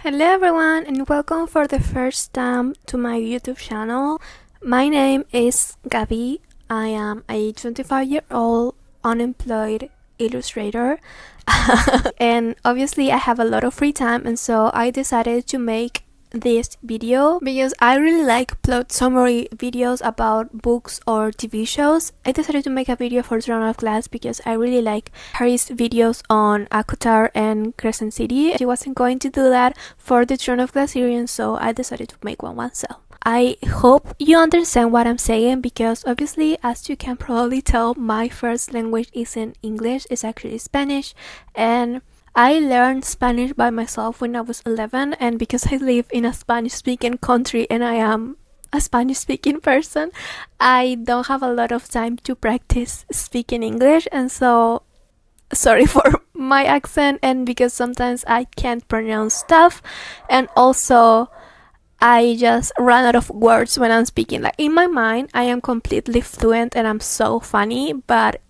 Hello everyone and welcome for the first time to my YouTube channel. My name is Gabi. I am a 25-year-old unemployed illustrator and obviously I have a lot of free time, and so I decided to make this video because I really like plot summary videos about books or TV shows. I decided to make a video for Throne of Glass because I really like Harry's videos on ACOTAR and Crescent City. She wasn't going to do that for the Throne of Glass series, so I decided to make one myself. I hope you understand what I'm saying because obviously, as you can probably tell, my first language isn't English, it's actually Spanish, and I learned Spanish by myself when I was 11, and because I live in a Spanish-speaking country and I am a Spanish-speaking person, I don't have a lot of time to practice speaking English, and so sorry for my accent, and because sometimes I can't pronounce stuff, and also I just run out of words when I'm speaking. Like in my mind, I am completely fluent and I'm so funny, but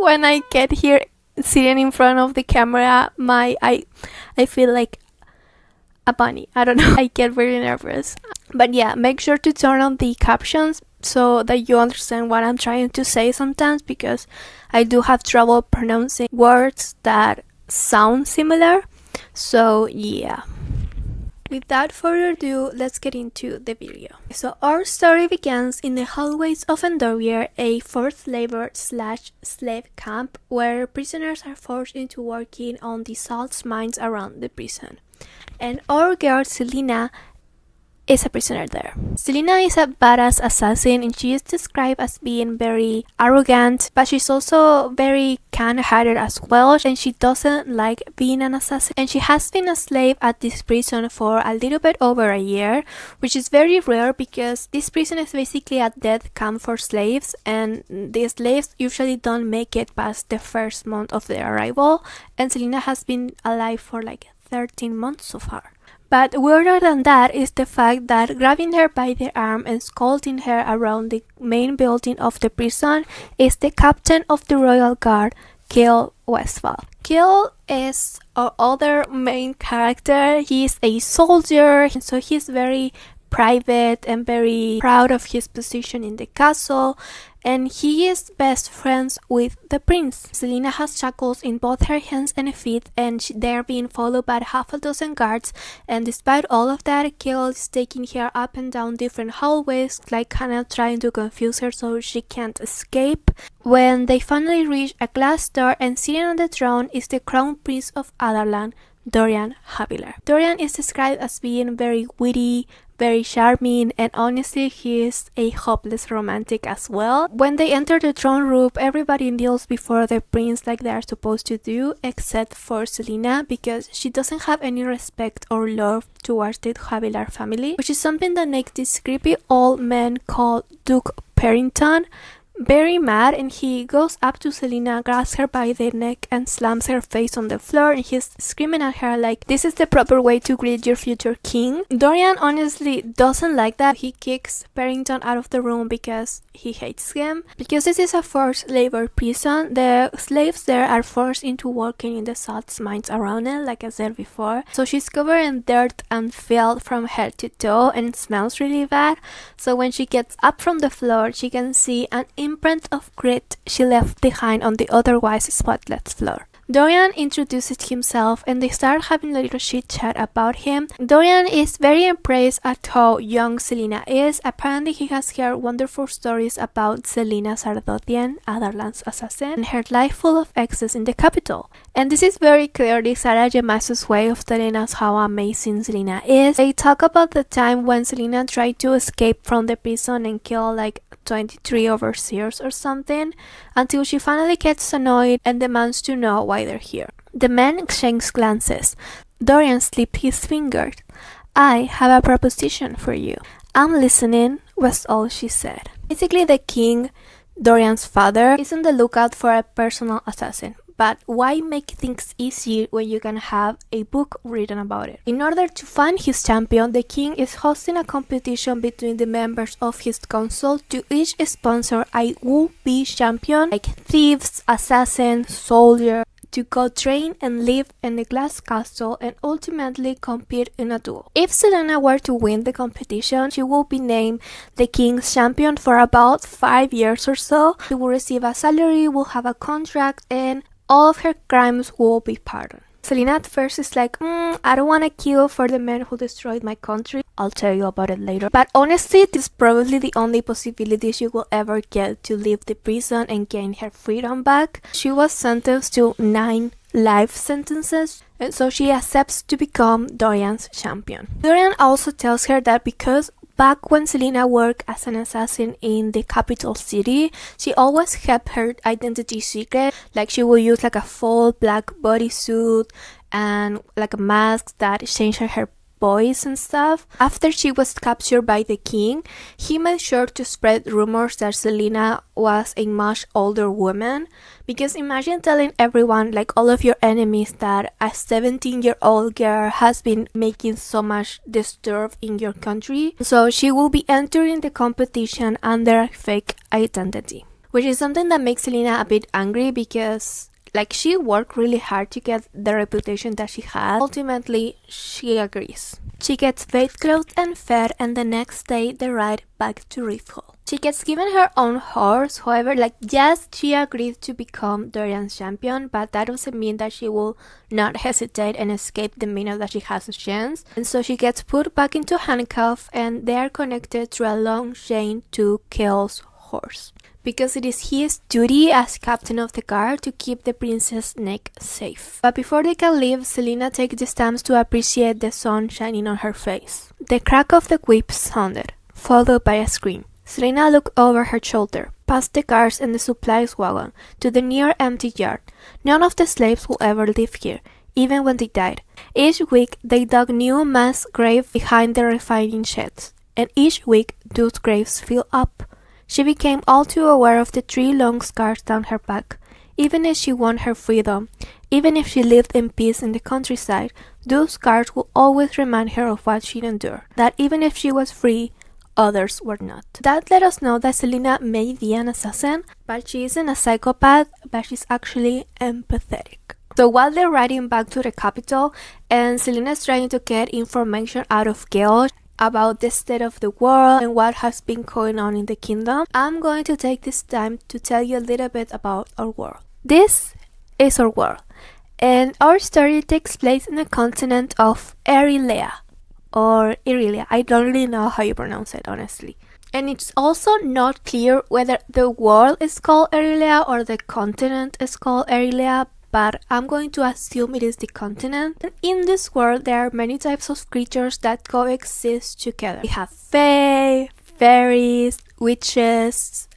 when I get here sitting in front of the camera, I feel like a bunny. I don't know. I get very nervous. But yeah, make sure to turn on the captions so that you understand what I'm trying to say sometimes, because I do have trouble pronouncing words that sound similar. So yeah. Without further ado, let's get into the video. So our story begins in the hallways of Endovier, a forced labor/slave camp where prisoners are forced into working on the salt mines around the prison. And our girl Selena is a prisoner there. Selena is a badass assassin, and she is described as being very arrogant, but she's also very kind-hearted as well, and she doesn't like being an assassin. And she has been a slave at this prison for a little bit over a year, which is very rare because this prison is basically a death camp for slaves, and the slaves usually don't make it past the first month of their arrival, and Selena has been alive for like 13 months so far. But weirder than that is the fact that grabbing her by the arm and scolding her around the main building of the prison is the captain of the Royal Guard, Kyle Westphal. Kyle is our other main character. He's a soldier, so he's very private and very proud of his position in the castle, and he is best friends with the prince. Selena has shackles in both her hands and feet, and they're being followed by half a dozen guards, and despite all of that, Kyle is taking her up and down different hallways, like kinda trying to confuse her so she can't escape. When they finally reach a glass door, and sitting on the throne is the crown prince of Adarlan, Dorian Havilar. Dorian is described as being very witty, very charming, and honestly he is a hopeless romantic as well. When they enter the throne room, everybody kneels before the prince like they are supposed to do, except for Selena, because she doesn't have any respect or love towards the Havilar family, which is something that makes this creepy old man called Duke Perrington very mad, and he goes up to Selena, grabs her by the neck and slams her face on the floor, and he's screaming at her like, "This is the proper way to greet your future king." Dorian honestly doesn't like that. He kicks Perrington out of the room because he hates him. Because this is a forced labor prison, the slaves there are forced into working in the salt mines around it, like I said before. So she's covered in dirt and filth from head to toe, and it smells really bad. So when she gets up from the floor, she can see an imprint of grit she left behind on the otherwise spotless floor. Dorian introduces himself, and they start having a little chit chat about him. Dorian is very impressed at how young Selena is. Apparently he has heard wonderful stories about Selena Sardotian, Adarlan's assassin, and her life full of exes in the capital. And this is very clearly Sarah J. Maas's way of telling us how amazing Selena is. They talk about the time when Selena tried to escape from the prison and kill like 23 overseers or something, until she finally gets annoyed and demands to know why they're here. The men exchange glances. Dorian slipped his fingers. "I have a proposition for you." "I'm listening," was all she said. Basically, the king, Dorian's father, is on the lookout for a personal assassin. But why make things easier when you can have a book written about it? In order to find his champion, the king is hosting a competition between the members of his council to each sponsor a would-be champion, like thieves, assassins, soldiers, to go train and live in the glass castle and ultimately compete in a duel. If Celaena were to win the competition, she will be named the king's champion for about 5 years or so. She will receive a salary, will have a contract, and all of her crimes will be pardoned. Celaena at first is like, I don't want to kill for the men who destroyed my country. I'll tell you about it later. But honestly, this is probably the only possibility she will ever get to leave the prison and gain her freedom back. She was sentenced to 9 life sentences, and so she accepts to become Dorian's champion. Dorian also tells her that because back when Celaena worked as an assassin in the capital city, she always kept her identity secret. Like she would use like a full black bodysuit and like a mask that changed her voice and stuff. After she was captured by the king, he made sure to spread rumors that Celaena was a much older woman. Because imagine telling everyone, like all of your enemies, that a 17-year-old girl has been making so much disturb in your country. So she will be entering the competition under a fake identity. Which is something that makes Celaena a bit angry because like she worked really hard to get the reputation that she had. Ultimately, she agrees. She gets bathed and fed, and the next day they ride back to Rifthold. She gets given her own horse. However, like yes, she agreed to become Dorian's champion, but that doesn't mean that she will not hesitate and escape the minute that she has a chance. And so she gets put back into handcuffs, and they are connected through a long chain to Chaol's horse, because it is his duty as captain of the guard to keep the princess' neck safe. But before they can leave, Celaena takes the stamps to appreciate the sun shining on her face. The crack of the whip sounded, followed by a scream. Celaena looked over her shoulder, past the guards and the supplies wagon, to the near empty yard. None of the slaves will ever live here, even when they died. Each week they dug new mass graves behind the refining sheds, and each week those graves filled up. She became all too aware of the 3 long scars down her back. Even if she won her freedom, even if she lived in peace in the countryside, those scars will always remind her of what she endured. That even if she was free, others were not. That let us know that Celaena may be an assassin, but she isn't a psychopath, but she's actually empathetic. So while they're riding back to the capital, and Celaena is trying to get information out of Chaol about the state of the world and what has been going on in the kingdom, I'm going to take this time to tell you a little bit about our world. This is our world, and our story takes place in the continent of Erilea, or Irelia. I don't really know how you pronounce it, honestly. And it's also not clear whether the world is called Erilea or the continent is called Erilea, but I'm going to assume it is the continent. And in this world, there are many types of creatures that coexist together. We have fae, fairies, witches,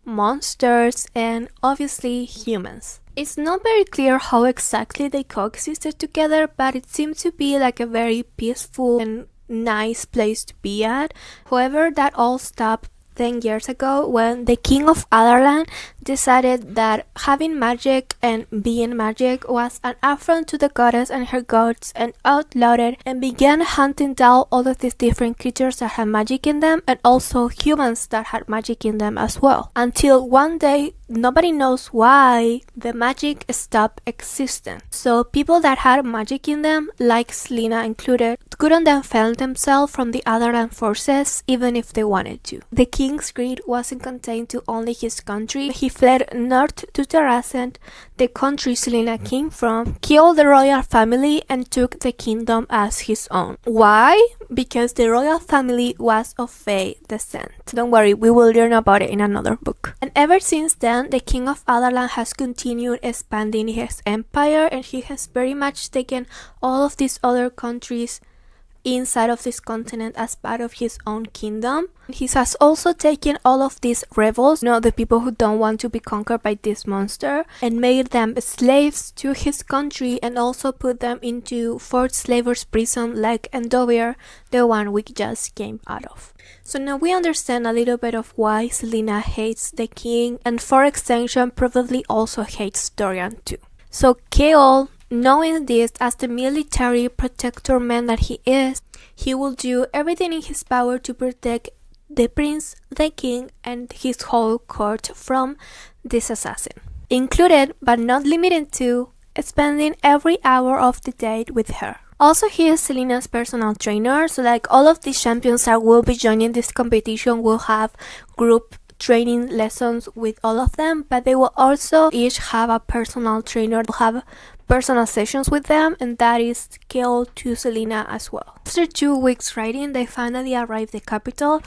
monsters, and obviously humans. It's not very clear how exactly they coexisted together, but it seems to be like a very peaceful and nice place to be at. However, that all stopped 10 years ago when the king of Adarlan decided that having magic and being magic was an affront to the goddess and her gods, and outlawed it and began hunting down all of these different creatures that had magic in them, and also humans that had magic in them as well. Until one day, nobody knows why, the magic stopped existing. So people that had magic in them, like Celaena included, couldn't defend themselves from the Adarlan forces even if they wanted to. The king's greed wasn't contained to only his country. He fled north to Terrascent, the country Celaena came from, killed the royal family, and took the kingdom as his own. Why? Because the royal family was of Fae descent. Don't worry, we will learn about it in another book. And ever since then, the king of Adarlan has continued expanding his empire, and he has very much taken all of these other countries inside of this continent as part of his own kingdom. He has also taken all of these rebels, the people who don't want to be conquered by this monster, and made them slaves to his country, and also put them into forced slavers prison like Endovier, the one we just came out of. So now we understand a little bit of why Celaena hates the king, and for extension probably also hates Dorian too. So Chaol, knowing this, as the military protector man that he is, he will do everything in his power to protect the prince, the king, and his whole court from this assassin. included but not limited to spending every hour of the day with her. Also, he is Selena's personal trainer, so like all of these champions that will be joining this competition will have group training lessons with all of them, but they will also each have a personal trainer, have personal sessions with them, and that is Kale to Selena as well. After 2 weeks riding, they finally arrive the capital,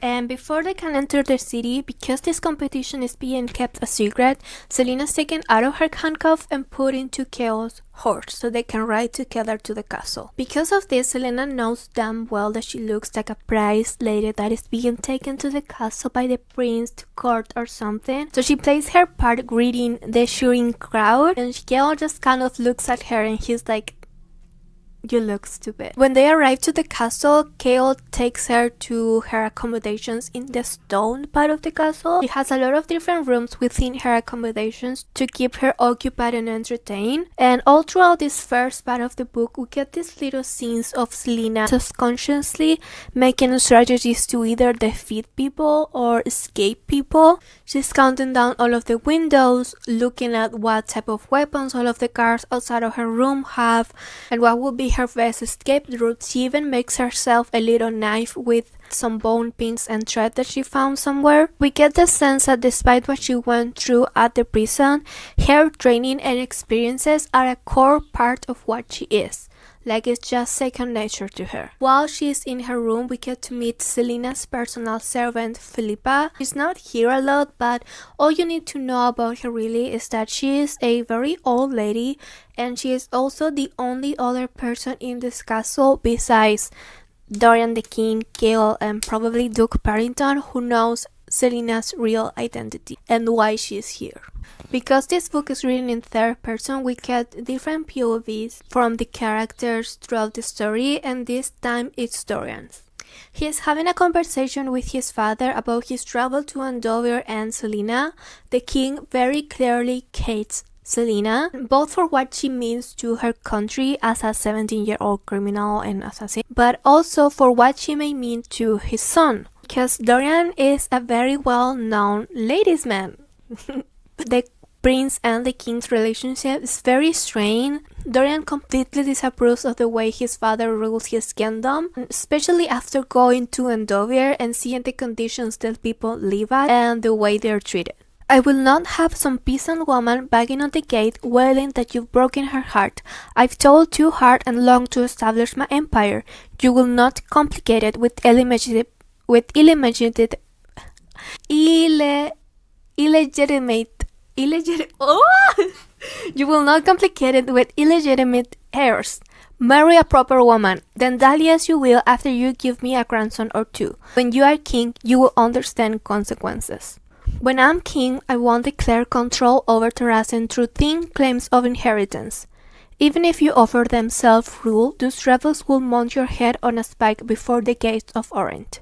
and before they can enter the city, because this competition is being kept a secret, Selena's taken out of her handcuff and put into Kale's horse so they can ride together to the castle. Because of this, Selena knows damn well that she looks like a prize lady that is being taken to the castle by the prince to court or something. So she plays her part greeting the cheering crowd, and Kale just kind of looks at her and he's like, "You look stupid." When they arrive to the castle, Kale takes her to her accommodations in the stone part of the castle. She has a lot of different rooms within her accommodations to keep her occupied and entertained. And all throughout this first part of the book, we get these little scenes of Selena subconsciously making strategies to either defeat people or escape people. She's counting down all of the windows, looking at what type of weapons all of the guards outside of her room have, and what would be her best escape route. She even makes herself a little knife with some bone pins and thread that she found somewhere. We get the sense that despite what she went through at the prison, her training and experiences are a core part of what she is. Like it's just second nature to her. While she's in her room, we get to meet Selena's personal servant, Philippa. She's not here a lot, but all you need to know about her really is that she is a very old lady, and she is also the only other person in this castle besides Dorian the King, Kale, and probably Duke Parrington, who knows Selena's real identity and why she is here. Because this book is written in third person, we get different POVs from the characters throughout the story, and this time it's Dorian's. He is having a conversation with his father about his travel to Andover and Selena. The king very clearly hates Selena, both for what she means to her country as a 17-year-old criminal and assassin, but also for what she may mean to his son, because Dorian is a very well-known ladies' man. The prince and the king's relationship is very strained. Dorian completely disapproves of the way his father rules his kingdom, especially after going to Andover and seeing the conditions that people live at and the way they're treated. "I will not have some peasant woman banging on the gate wailing that you've broken her heart. I've toiled too hard and long to establish my empire. You will not complicate it with illegitimate You will not complicate it with illegitimate heirs. Marry a proper woman, then dally as you will after you give me a grandson or two. When you are king, you will understand consequences. When I'm king, I won't declare control over Terrassen through thin claims of inheritance. Even if you offer them self-rule, those rebels will mount your head on a spike before the gates of Orient.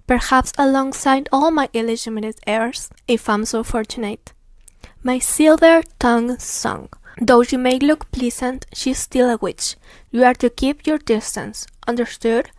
Perhaps alongside all my illegitimate heirs, if I'm so fortunate. My silver-tongued song. Though she may look pleasant, she's still a witch. You are to keep your distance. Understood?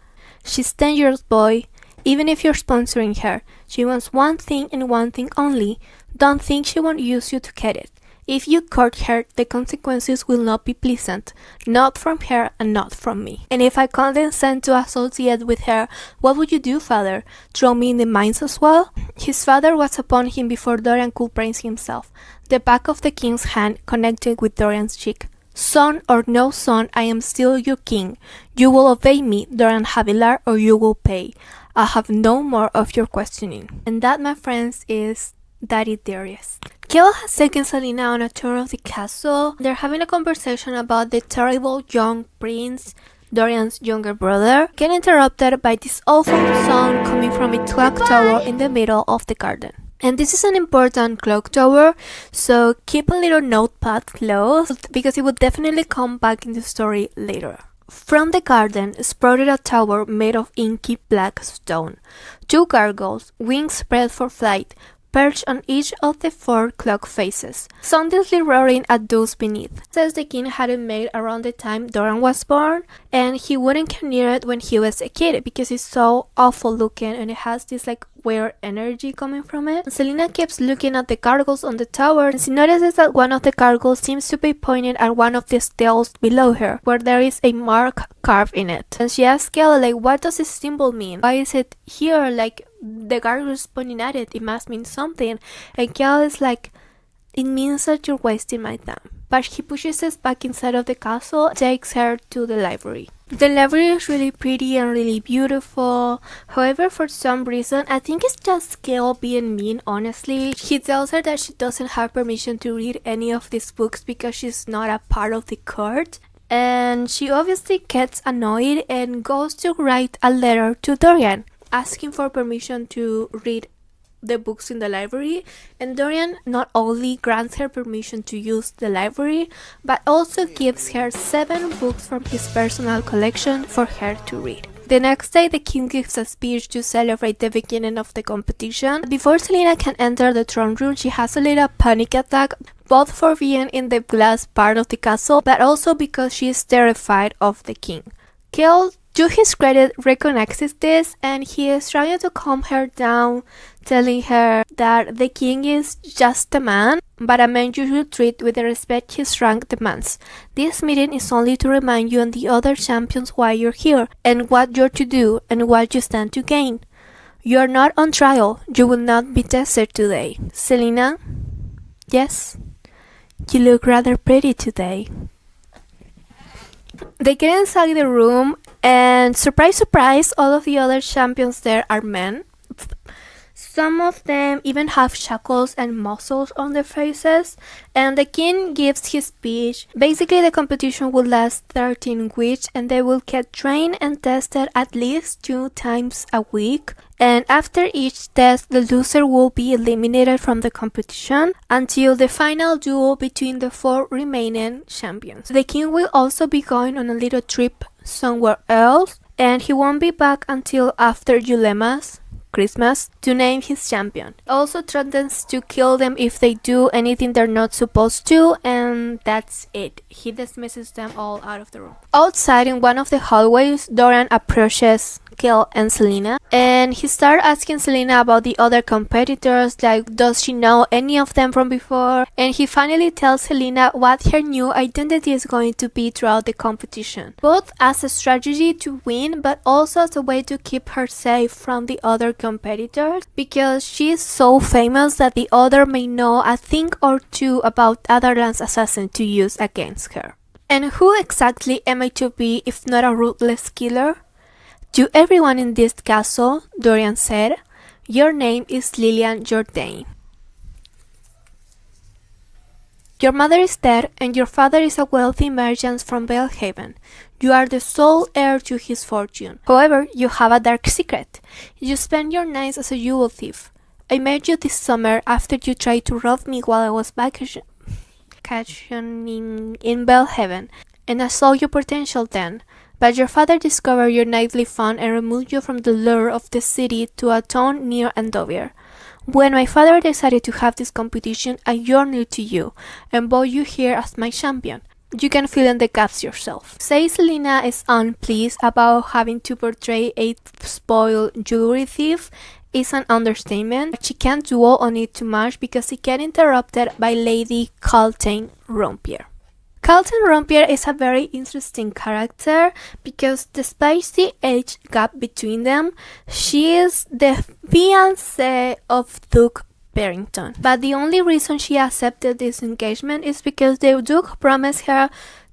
She's 10 years boy. Even if you're sponsoring her, she wants one thing and one thing only. Don't think she won't use you to get it. If you court her, the consequences will not be pleasant, not from her and not from me. And if I condescend to associate with her, what would you do, father? Throw me in the mines as well? His father was upon him before Dorian could praise himself. The back of the king's hand connected with Dorian's cheek. Son or no son, I am still your king. You will obey me, Dorian Havilar, or you will pay. I have no more of your questioning. And that, my friends, is Daddy Darius. Kale has taken Selena on a tour of the castle. They're having a conversation about the terrible young prince, Dorian's younger brother, get interrupted by this awful sound coming from a clock tower in the middle of the garden. And this is an important clock tower, so keep a little notepad close because it will definitely come back in the story later. From the garden sprouted a tower made of inky black stone. 2 gargoyles, wings spread for flight, perched on each of the 4 clock faces, soundlessly roaring at those beneath. Says the king had it made around the time Dorian was born, and he wouldn't come near it when he was a kid because it's so awful looking and it has this like weird energy coming from it. And Selena keeps looking at the gargoyles on the tower, and she notices that one of the gargoyles seems to be pointing at one of the stalls below her, where there is a mark carved in it. And she asks Kel, like, what does this symbol mean? Why is it here? Like, the gargoyle is pointing at it. It must mean something. And Kel is like, it means that you're wasting my time. But he pushes us back inside of the castle, takes her to the library. The library is really pretty and really beautiful. However, for some reason, I think it's just Kel being mean, honestly. He tells her that she doesn't have permission to read any of these books because she's not a part of the court. And she obviously gets annoyed and goes to write a letter to Dorian, asking for permission to read the books in the library. And Dorian not only grants her permission to use the library, but also gives her 7 books from his personal collection for her to read. The next day, the king gives a speech to celebrate the beginning of the competition. Before Selena can enter the throne room, she has a little panic attack, both for being in the glass part of the castle, but also because she is terrified of the king. Kel, to his credit, recognizes this, and he is trying to calm her down, telling her that the king is just a man, but a man you should treat with the respect his rank demands. This meeting is only to remind you and the other champions why you're here, and what you're to do, and what you stand to gain. You are not on trial. You will not be tested today. Selena? Yes? You look rather pretty today. They get inside the room, and surprise, surprise, all of the other champions there are men. Some of them even have shackles and muscles on their faces, and the king gives his speech. Basically, the competition will last 13 weeks, and they will get trained and tested at least 2 times a week. And after each test, the loser will be eliminated from the competition until the final duel between the 4 remaining champions. The king will also be going on a little trip somewhere else, and he won't be back until after Yulema's Christmas to name his champion. Also threatens to kill them if they do anything they're not supposed to, and that's it. He dismisses them all out of the room. Outside in one of the hallways, Dorian approaches Kel and Selena, and he starts asking Selena about the other competitors, like does she know any of them from before, and he finally tells Selena what her new identity is going to be throughout the competition, both as a strategy to win but also as a way to keep her safe from the other competitors, because she is so famous that the other may know a thing or two about Otherland's assassin to use against her. And who exactly am I to be if not a ruthless killer? To everyone in this castle, Dorian said, your name is Lilian Jourdain. Your mother is dead and your father is a wealthy merchant from Belhaven. You are the sole heir to his fortune. However, you have a dark secret. You spend your nights as a jewel thief. I met you this summer after you tried to rob me while I was vacationing in Belhaven, and I saw your potential then. But your father discovered your nightly fun and removed you from the lure of the city to a town near Andover. When my father decided to have this competition, I journeyed to you and brought you here as my champion. You can fill in the gaps yourself. Say Selena is unpleased about having to portray a spoiled jewelry thief is an understatement. She can't dwell on it too much because it gets interrupted by Lady Caltaine Rompier. Caltaine Rompier is a very interesting character because despite the age gap between them, she is the fiancée of Duke Barrington. But the only reason she accepted this engagement is because the Duke promised her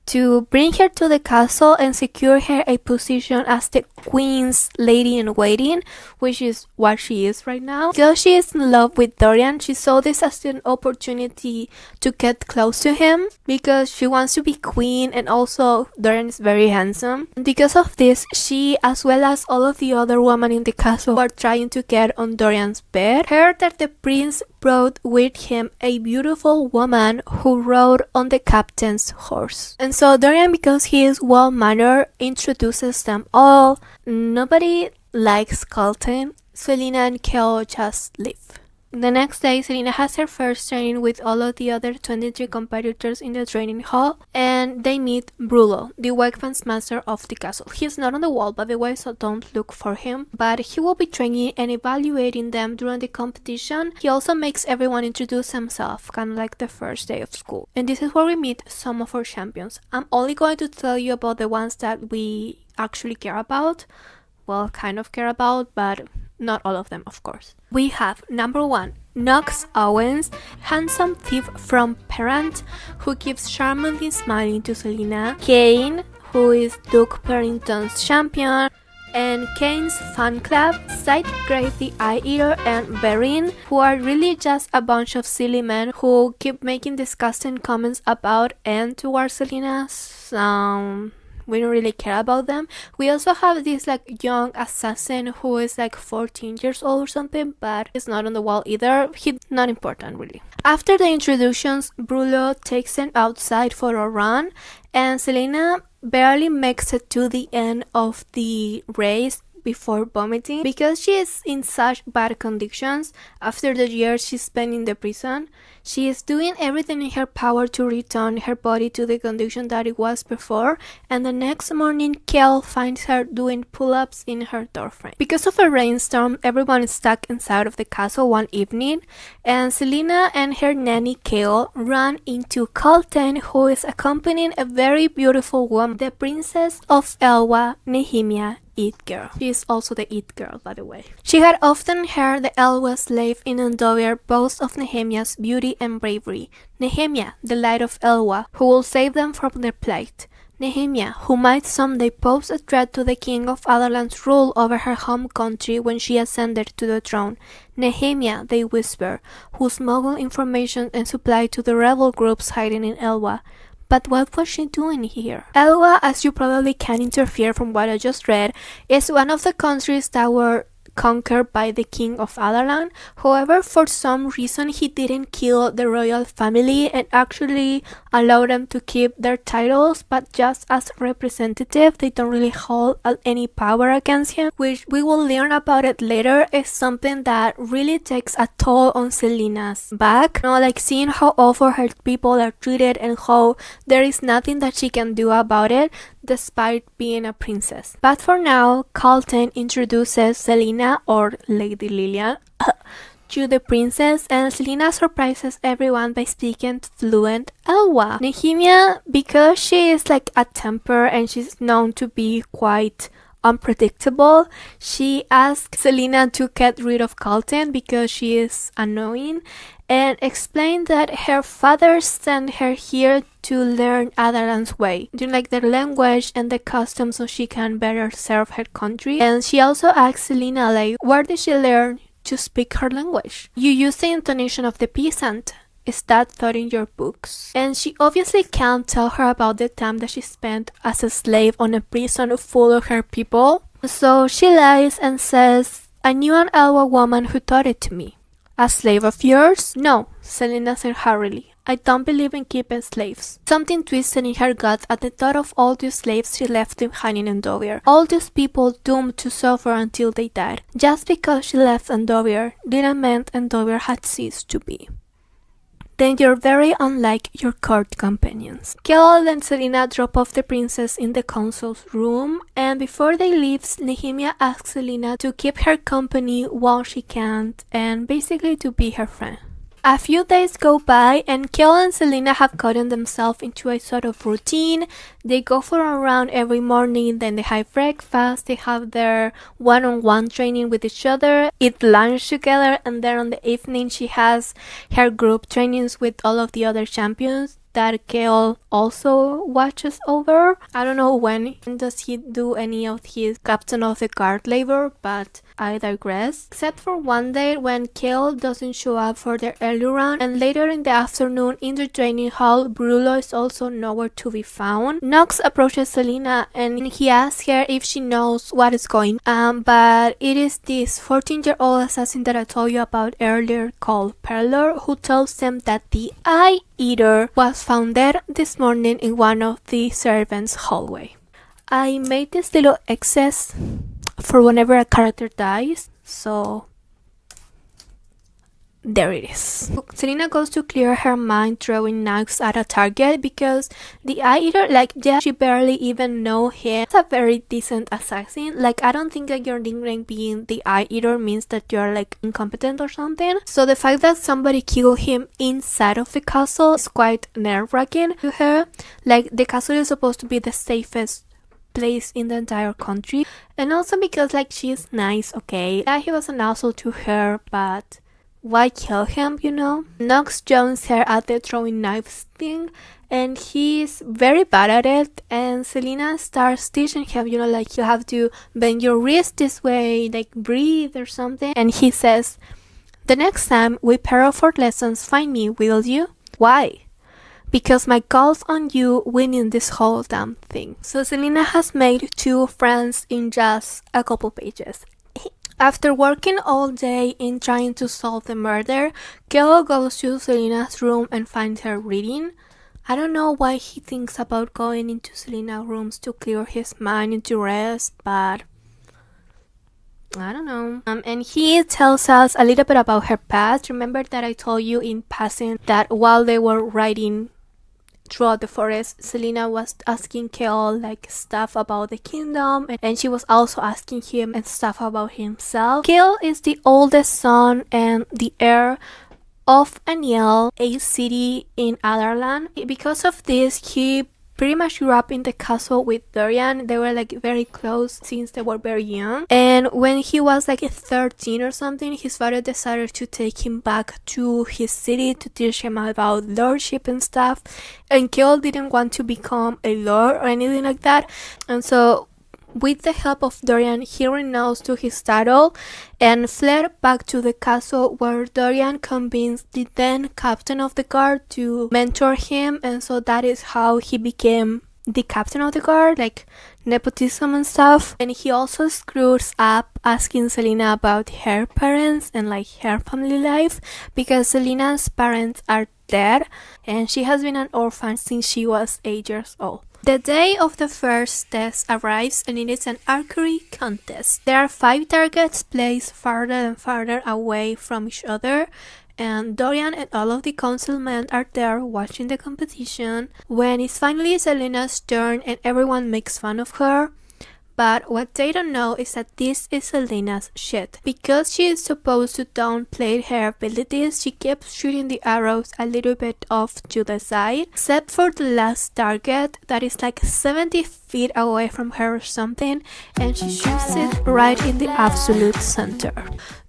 to bring her to the castle and secure her a position as the Queen's lady-in-waiting, which is what she is right now. Because she is in love with Dorian, she saw this as an opportunity to get close to him because she wants to be queen, and also Dorian is very handsome. And because of this, she, as well as all of the other women in the castle, were trying to get on Dorian's bed, heard that the prince brought with him a beautiful woman who rode on the captain's horse. And so Dorian, because he is well-mannered, introduces them all. Nobody likes Caltaine. Selena and Kel just leave. The next day, Selena has her first training with all of the other 23 competitors in the training hall, and they meet Brullo, the weapons master of the castle. He's not on the wall, by the way, so don't look for him, but he will be training and evaluating them during the competition. He also makes everyone introduce himself, kind of like the first day of school. And this is where we meet some of our champions. I'm only going to tell you about the ones that we actually care about. Well, kind of care about, but not all of them, of course. We have number 1, Knox Owens, handsome thief from Perrant, who keeps charmingly smiling to Selena. Kane, who is Duke Perrington's champion, and Kane's fan club, Sidegrave the Eye Eater, and Berin, who are really just a bunch of silly men who keep making disgusting comments about and towards Selena. We don't really care about them. We also have this like young assassin who is like 14 years old or something, but he's not on the wall either. He's not important really. After the introductions, Brullo takes them outside for a run, and Selena barely makes it to the end of the race before vomiting because she is in such bad conditions after the years she spent in the prison. She is doing everything in her power to return her body to the condition that it was before, and the next morning Kel finds her doing pull-ups in her doorframe. Because of a rainstorm, everyone is stuck inside of the castle one evening, and Selena and her nanny Kel run into Colton, who is accompanying a very beautiful woman, the Princess of Elwha, Nehemia It Girl. She is also the It Girl, by the way. She had often heard the Elwha slave in Endover boast of Nehemia's beauty and bravery. Nehemia, the light of Elwha, who will save them from their plight. Nehemia, who might someday pose a threat to the king of Adarlan's rule over her home country when she ascended to the throne. Nehemia, they whisper, who smuggled information and supply to the rebel groups hiding in Elwha. But what was she doing here? Elwha, as you probably can interfere from what I just read, is one of the countries that were conquered by the king of Adarlan. However, for some reason he didn't kill the royal family and actually allowed them to keep their titles, but just as representative. They don't really hold any power against him, which we will learn about it later is something that really takes a toll on Selena's back. You know, like seeing how awful her people are treated and how there is nothing that she can do about it despite being a princess. But for now, Colton introduces Selena, or Lady Lilian, to the princess, and Selena surprises everyone by speaking fluent Elwha. Nehemia, because she is like a temper and she's known to be quite unpredictable, she asks Selena to get rid of Colton because she is annoying, and explained that her father sent her here to learn Adarlan's way, like the language and the customs, so she can better serve her country. And she also asks Selena, like, where did she learn to speak her language? You use the intonation of the peasant. Is that taught in your books? And she obviously can't tell her about the time that she spent as a slave on a prison full of her people. So she lies and says, I knew an Elwha woman who taught it to me. A slave of yours? No, Selena said hurriedly. I don't believe in keeping slaves. Something twisted in her gut at the thought of all these slaves she left behind in Endover. All these people doomed to suffer until they died. Just because she left Endover didn't mean Endover had ceased to be. Then you're very unlike your court companions. Kel and Selena drop off the princess in the consul's room, and before they leave, Nehemia asks Selena to keep her company while she can, and basically to be her friend. A few days go by, and Kel and Selena have gotten themselves into a sort of routine. They go for a run every morning, then they have breakfast, they have their one-on-one training with each other, eat lunch together, and then on the evening she has her group trainings with all of the other champions that Kel also watches over. I don't know when does he do any of his captain of the guard labor, but I digress. Except for one day when Kel doesn't show up for their early run, and later in the afternoon in the training hall, Brullo is also nowhere to be found. Knox approaches Selena and he asks her if she knows what is going on, but it is this 14-year-old assassin that I told you about earlier called Perler who tells them that the Eye Eater was found dead this morning in one of the servants' hallway. I made this little excess for whenever a character dies, so there it is. Selena goes to clear her mind throwing knives at a target because the eye eater, like, yeah, she barely even know him. It's a very decent assassin. Like, I don't think that your nickname being the eye eater means that you're like incompetent or something. So the fact that somebody killed him inside of the castle is quite nerve-wracking to her. Like, the castle is supposed to be the safest place in the entire country, and also because like she's nice, okay? Yeah, he was an asshole to her, but why kill him, you know? Knox joins her at the throwing knives thing, and he's very bad at it, and Selena starts teaching him, you know, like, you have to bend your wrist this way, like breathe or something, and he says, "The next time we pair up for lessons, find me, will you?" Why? Because my call's on you winning this whole damn thing. So Selena has made 2 friends in just a couple pages. After working all day in trying to solve the murder, Keo goes to Selena's room and finds her reading. I don't know why he thinks about going into Selena's rooms to clear his mind and to rest, but I don't know. And he tells us a little bit about her past. Remember that I told you in passing that while they were riding throughout the forest, Selena was asking Kale like stuff about the kingdom, and she was also asking him and stuff about himself. Kale is the oldest son and the heir of Aniel, a city in Adarlan. Because of this, he pretty much grew up in the castle with Dorian. They were like very close since they were very young. And when he was like 13 or something, his father decided to take him back to his city to teach him about lordship and stuff. And Kale didn't want to become a lord or anything like that. And so with the help of Dorian, he renounced to his title and fled back to the castle, where Dorian convinced the then captain of the guard to mentor him, and so that is how he became the captain of the guard, like nepotism and stuff. And he also screws up asking Selena about her parents and like her family life, because Selena's parents are dead and she has been an orphan since she was 8 years old. The day of the first test arrives, and it is an archery contest. There are 5 targets placed farther and farther away from each other, and Dorian and all of the councilmen are there watching the competition. When it's finally Selena's turn and everyone makes fun of her, but what they don't know is that this is Selena's shit. Because she is supposed to downplay her abilities, she keeps shooting the arrows a little bit off to the side, except for the last target that is like 70 feet away from her or something, and she shoots it right in the absolute center.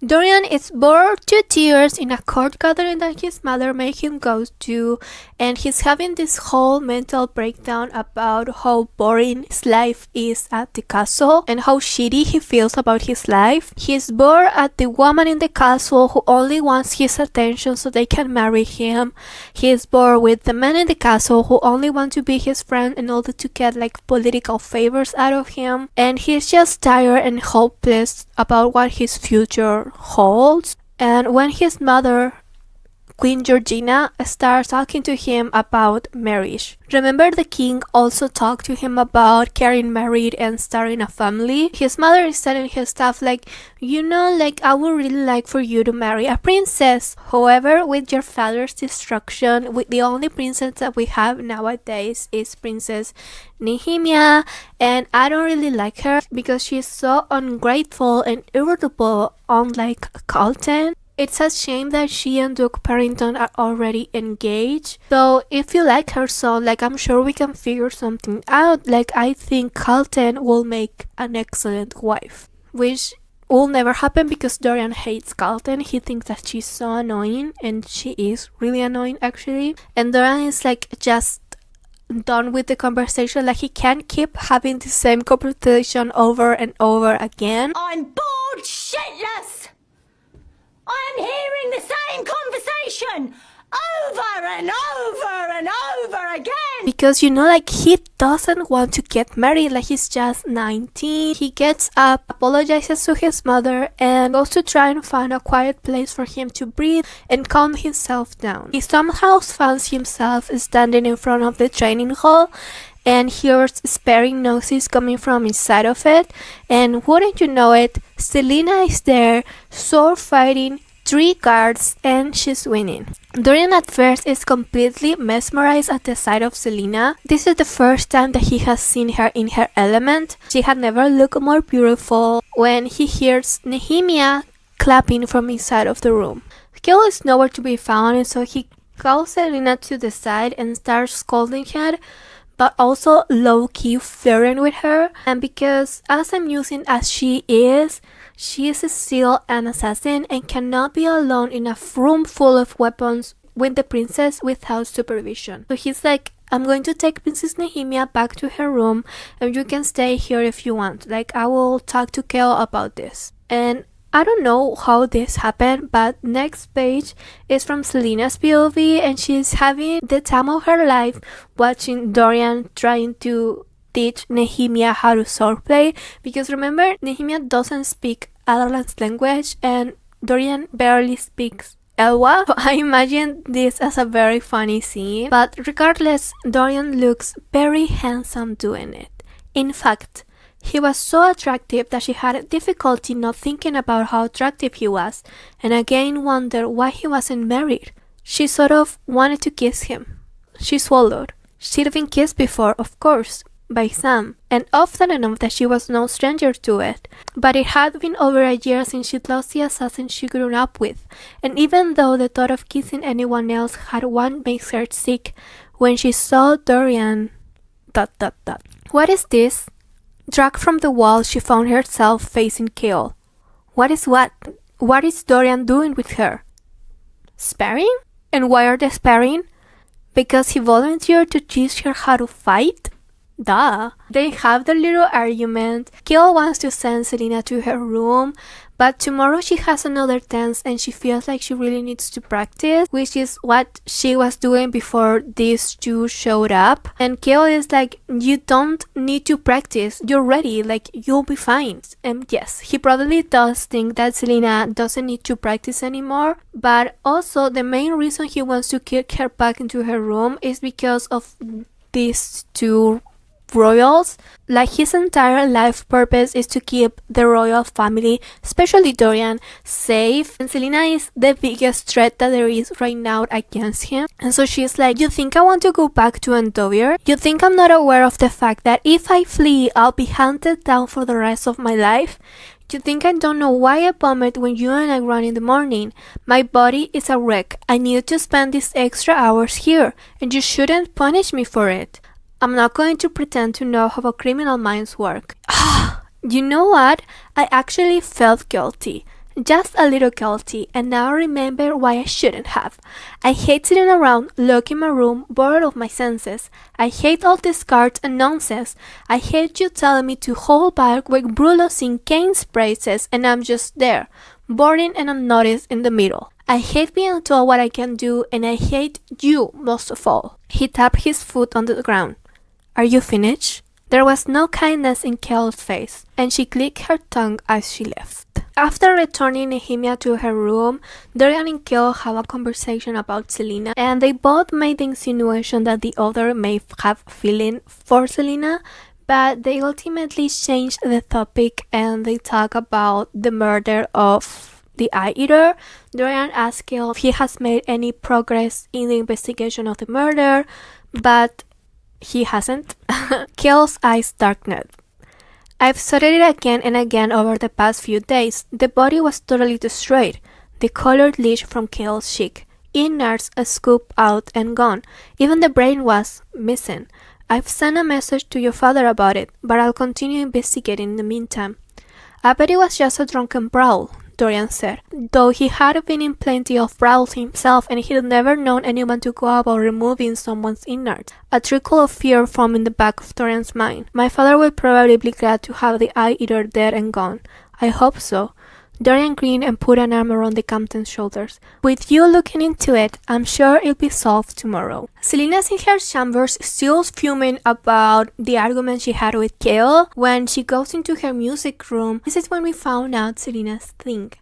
Dorian is bored to tears in a court gathering that his mother made him go to, and he's having this whole mental breakdown about how boring his life is at the castle and how shitty he feels about his life. He's bored at the woman in the castle who only wants his attention so they can marry him. He's bored with the men in the castle who only want to be his friend in order to get like political favors out of him, and he's just tired and hopeless about what his future holds. And when his mother, Queen Georgina, starts talking to him about marriage. Remember, the king also talked to him about getting married and starting a family. His mother is telling him stuff like, you know, like, I would really like for you to marry a princess. However, with your father's destruction, the only princess that we have nowadays is Princess Nehemia, and I don't really like her because she's so ungrateful and irritable, unlike Carlton. It's a shame that she and Duke Parrington are already engaged. So if you like her son, like, I'm sure we can figure something out. Like, I think Carlton will make an excellent wife, which will never happen because Dorian hates Carlton. He thinks that she's so annoying, and she is really annoying actually. And Dorian is like just done with the conversation. Like, he can't keep having the same conversation over and over again. I'm bored shitless! I'm hearing the same conversation over and over and over again! Because, you know, like, he doesn't want to get married. Like, he's just 19. He gets up, apologizes to his mother, and goes to try and find a quiet place for him to breathe and calm himself down. He somehow finds himself standing in front of the training hall and hears sparing noises coming from inside of it, and wouldn't you know it, Selena is there, sword fighting, 3 cards and she's winning. Dorian at first is completely mesmerized at the sight of Selena. This is the first time that he has seen her in her element. She had never looked more beautiful when he hears Nehemia clapping from inside of the room. Cale is nowhere to be found, and so he calls Selena to the side and starts scolding her, but also low-key flirting with her. And because as amusing as she is still an assassin and cannot be alone in a room full of weapons with the princess without supervision. So he's like, I'm going to take Princess Nehemia back to her room and you can stay here if you want. Like, I will talk to Cale about this. And I don't know how this happened, but next page is from Selena's POV, and she's having the time of her life watching Dorian trying to teach Nehemia how to swordplay, because remember, Nehemia doesn't speak Adarlan's language and Dorian barely speaks Elwa. So I imagine this as a very funny scene, but regardless, Dorian looks very handsome doing it. In fact, he was so attractive that she had difficulty not thinking about how attractive he was, and again wondered why he wasn't married. She sort of wanted to kiss him. She swallowed. She'd been kissed before, of course, by Sam, and often enough that she was no stranger to it. But it had been over a year since she'd lost the assassin she grew up with, and even though the thought of kissing anyone else had one makes her sick, when she saw Dorian... What is this? Dragged from the wall, she found herself facing Cale. What is what? What is Dorian doing with her? Sparring? And why are they sparring? Because he volunteered to teach her how to fight? Duh. They have their little argument. Cale wants to send Selena to her room, but tomorrow she has another dance and she feels like she really needs to practice, which is what she was doing before these two showed up. And Cale is like, you don't need to practice, you're ready, like, you'll be fine. And yes, he probably does think that Selena doesn't need to practice anymore, but also the main reason he wants to kick her back into her room is because of these two royals. Like, his entire life purpose is to keep the royal family, especially Dorian, safe, and Selena is the biggest threat that there is right now against him. And so she's like, you think I want to go back to Endovier? You think I'm not aware of the fact that if I flee I'll be hunted down for the rest of my life? You think I don't know why I vomit when you and I run in the morning? My body is a wreck. I need to spend these extra hours here, and you shouldn't punish me for it. I'm not going to pretend to know how criminal minds work. You know what? I actually felt guilty. Just a little guilty, and now I remember why I shouldn't have. I hate sitting around, locked in my room, bored of my senses. I hate all these cards and nonsense. I hate you telling me to hold back when Bruno sing Kane's praises and I'm just there, boring and unnoticed in the middle. I hate being told what I can do, and I hate you most of all. He tapped his foot on the ground. Are you finished? There was no kindness in Cale's face, and she clicked her tongue as she left. After returning Nehemia to her room, Dorian and Cale have a conversation about Selena, and they both made the insinuation that the other may have feeling for Selena, but they ultimately changed the topic and they talk about the murder of the Eye Eater. Dorian asked Cale if he has made any progress in the investigation of the murder, but he hasn't. Cale's eyes darkened. I've studied it again and again over the past few days. The body was totally destroyed. The colored leech from Cale's cheek. Innards scooped out and gone. Even the brain was missing. I've sent a message to your father about it, but I'll continue investigating in the meantime. I bet it was just a drunken brawl, Dorian said, though he had been in plenty of brawls himself and he'd never known anyone to go about removing someone's innards. A trickle of fear formed in the back of Dorian's mind. My father will probably be glad to have the Eye Eater dead and gone. I hope so. Dorian grinned and put an arm around the captain's shoulders. With you looking into it, I'm sure it'll be solved tomorrow. Selena's in her chambers, still fuming about the argument she had with Cale. When she goes into her music room, this is when we found out Selena's thing.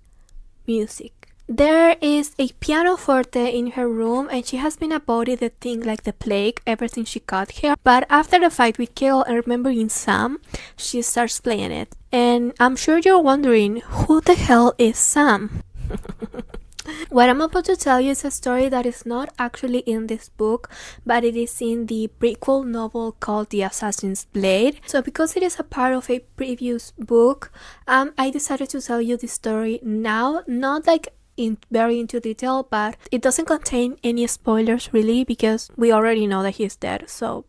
Music. There is a pianoforte in her room and she has been about the thing like the plague ever since she got here. But after the fight with Cale and remembering Sam, she starts playing it. And I'm sure you're wondering, who the hell is Sam? What I'm about to tell you is a story that is not actually in this book, but it is in the prequel novel called The Assassin's Blade. So because it is a part of a previous book, I decided to tell you the story now, not like very into detail, but it doesn't contain any spoilers really, because we already know that he's dead. So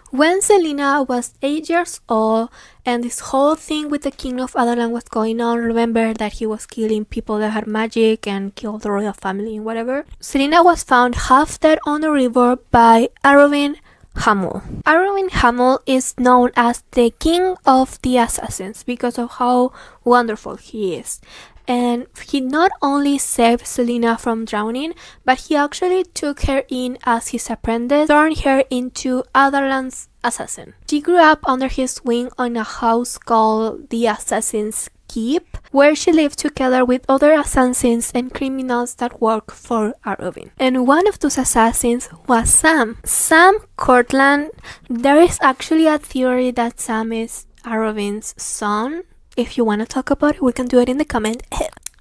when Selena was 8 years old and this whole thing with the king of Adarlan was going on, remember that he was killing people that had magic and killed the royal family and whatever, Selena was found half dead on the river by Arobin Hamel. Arobin Hamel is known as the king of the assassins because of how wonderful he is. And he not only saved Selena from drowning, but he actually took her in as his apprentice, turned her into Adarlan's assassin. She grew up under his wing on a house called the Assassin's Keep, where she lived together with other assassins and criminals that work for Arobin. And one of those assassins was Sam. Sam Cortland. There is actually a theory that Sam is Arobin's son. If you want to talk about it, we can do it in the comment.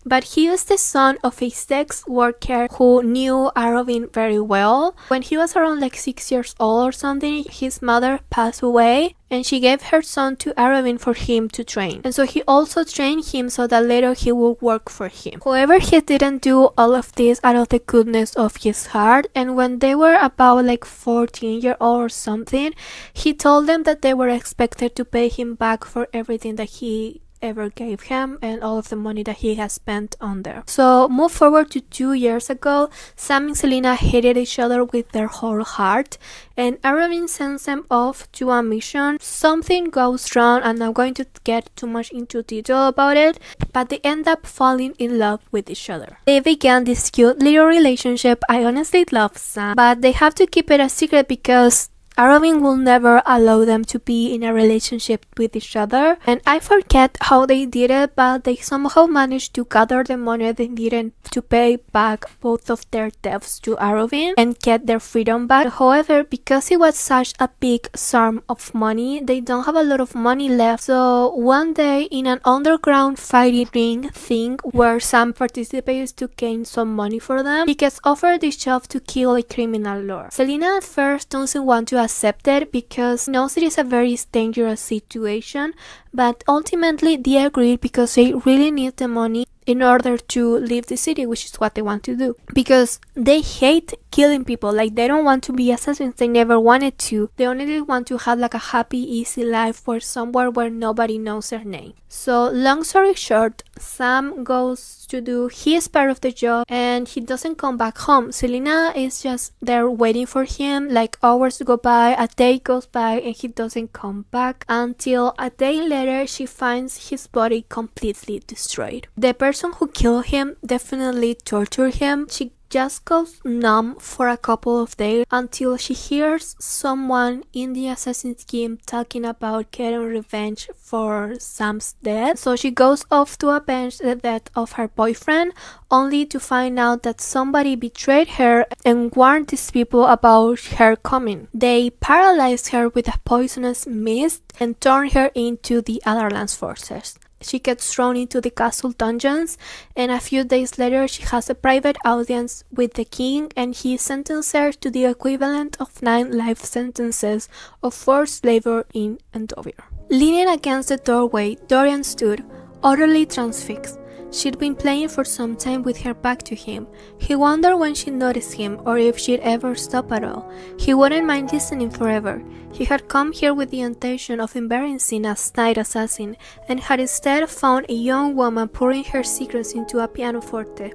But he is the son of a sex worker who knew Arobin very well. When he was around like 6 years old or something, his mother passed away and she gave her son to Arobin for him to train. And so he also trained him so that later he would work for him. However, he didn't do all of this out of the goodness of his heart. And when they were about like 14-year-old or something, he told them that they were expected to pay him back for everything that he ever gave him and all of the money that he has spent on there. So move forward to 2 years ago, Sam and Selena hated each other with their whole heart, and Arobin sends them off to a mission. Something goes wrong. I'm not going to get too much into detail about it, but they end up falling in love with each other. They began this cute little relationship. I honestly love Sam, but they have to keep it a secret because Arobin will never allow them to be in a relationship with each other, and I forget how they did it, but they somehow managed to gather the money they needed to pay back both of their debts to Arobin and get their freedom back. However, because it was such a big sum of money, they don't have a lot of money left. So one day in an underground fighting ring thing where Sam participates to gain some money for them, he gets offered the job to kill a criminal lord. Selena at first doesn't want to accept it because she knows it is a very dangerous situation, but ultimately they agreed because they really need the money in order to leave the city, which is what they want to do, because they hate killing people. Like, they don't want to be assassins. They never wanted to. They only want to have like a happy, easy life where somewhere where nobody knows their name. So long story short, Sam goes to do his part of the job and he doesn't come back home. Selena is just there waiting for him. Like, hours go by, a day goes by, and he doesn't come back until a day later she finds his body completely destroyed. The person who killed him definitely tortured him. She just goes numb for a couple of days until she hears someone in the assassin's team talking about getting revenge for Sam's death. So she goes off to avenge the death of her boyfriend, only to find out that somebody betrayed her and warned these people about her coming. They paralyzed her with a poisonous mist and turned her into the Adarlan's forces. She gets thrown into the castle dungeons, and a few days later she has a private audience with the king, and he sentences her to the equivalent of 9 life sentences of forced labor in Endover. Leaning against the doorway, Dorian stood, utterly transfixed. She'd been playing for some time with her back to him. He wondered when she'd notice him or if she'd ever stop at all. He wouldn't mind listening forever. He had come here with the intention of embarrassing a night assassin and had instead found a young woman pouring her secrets into a pianoforte.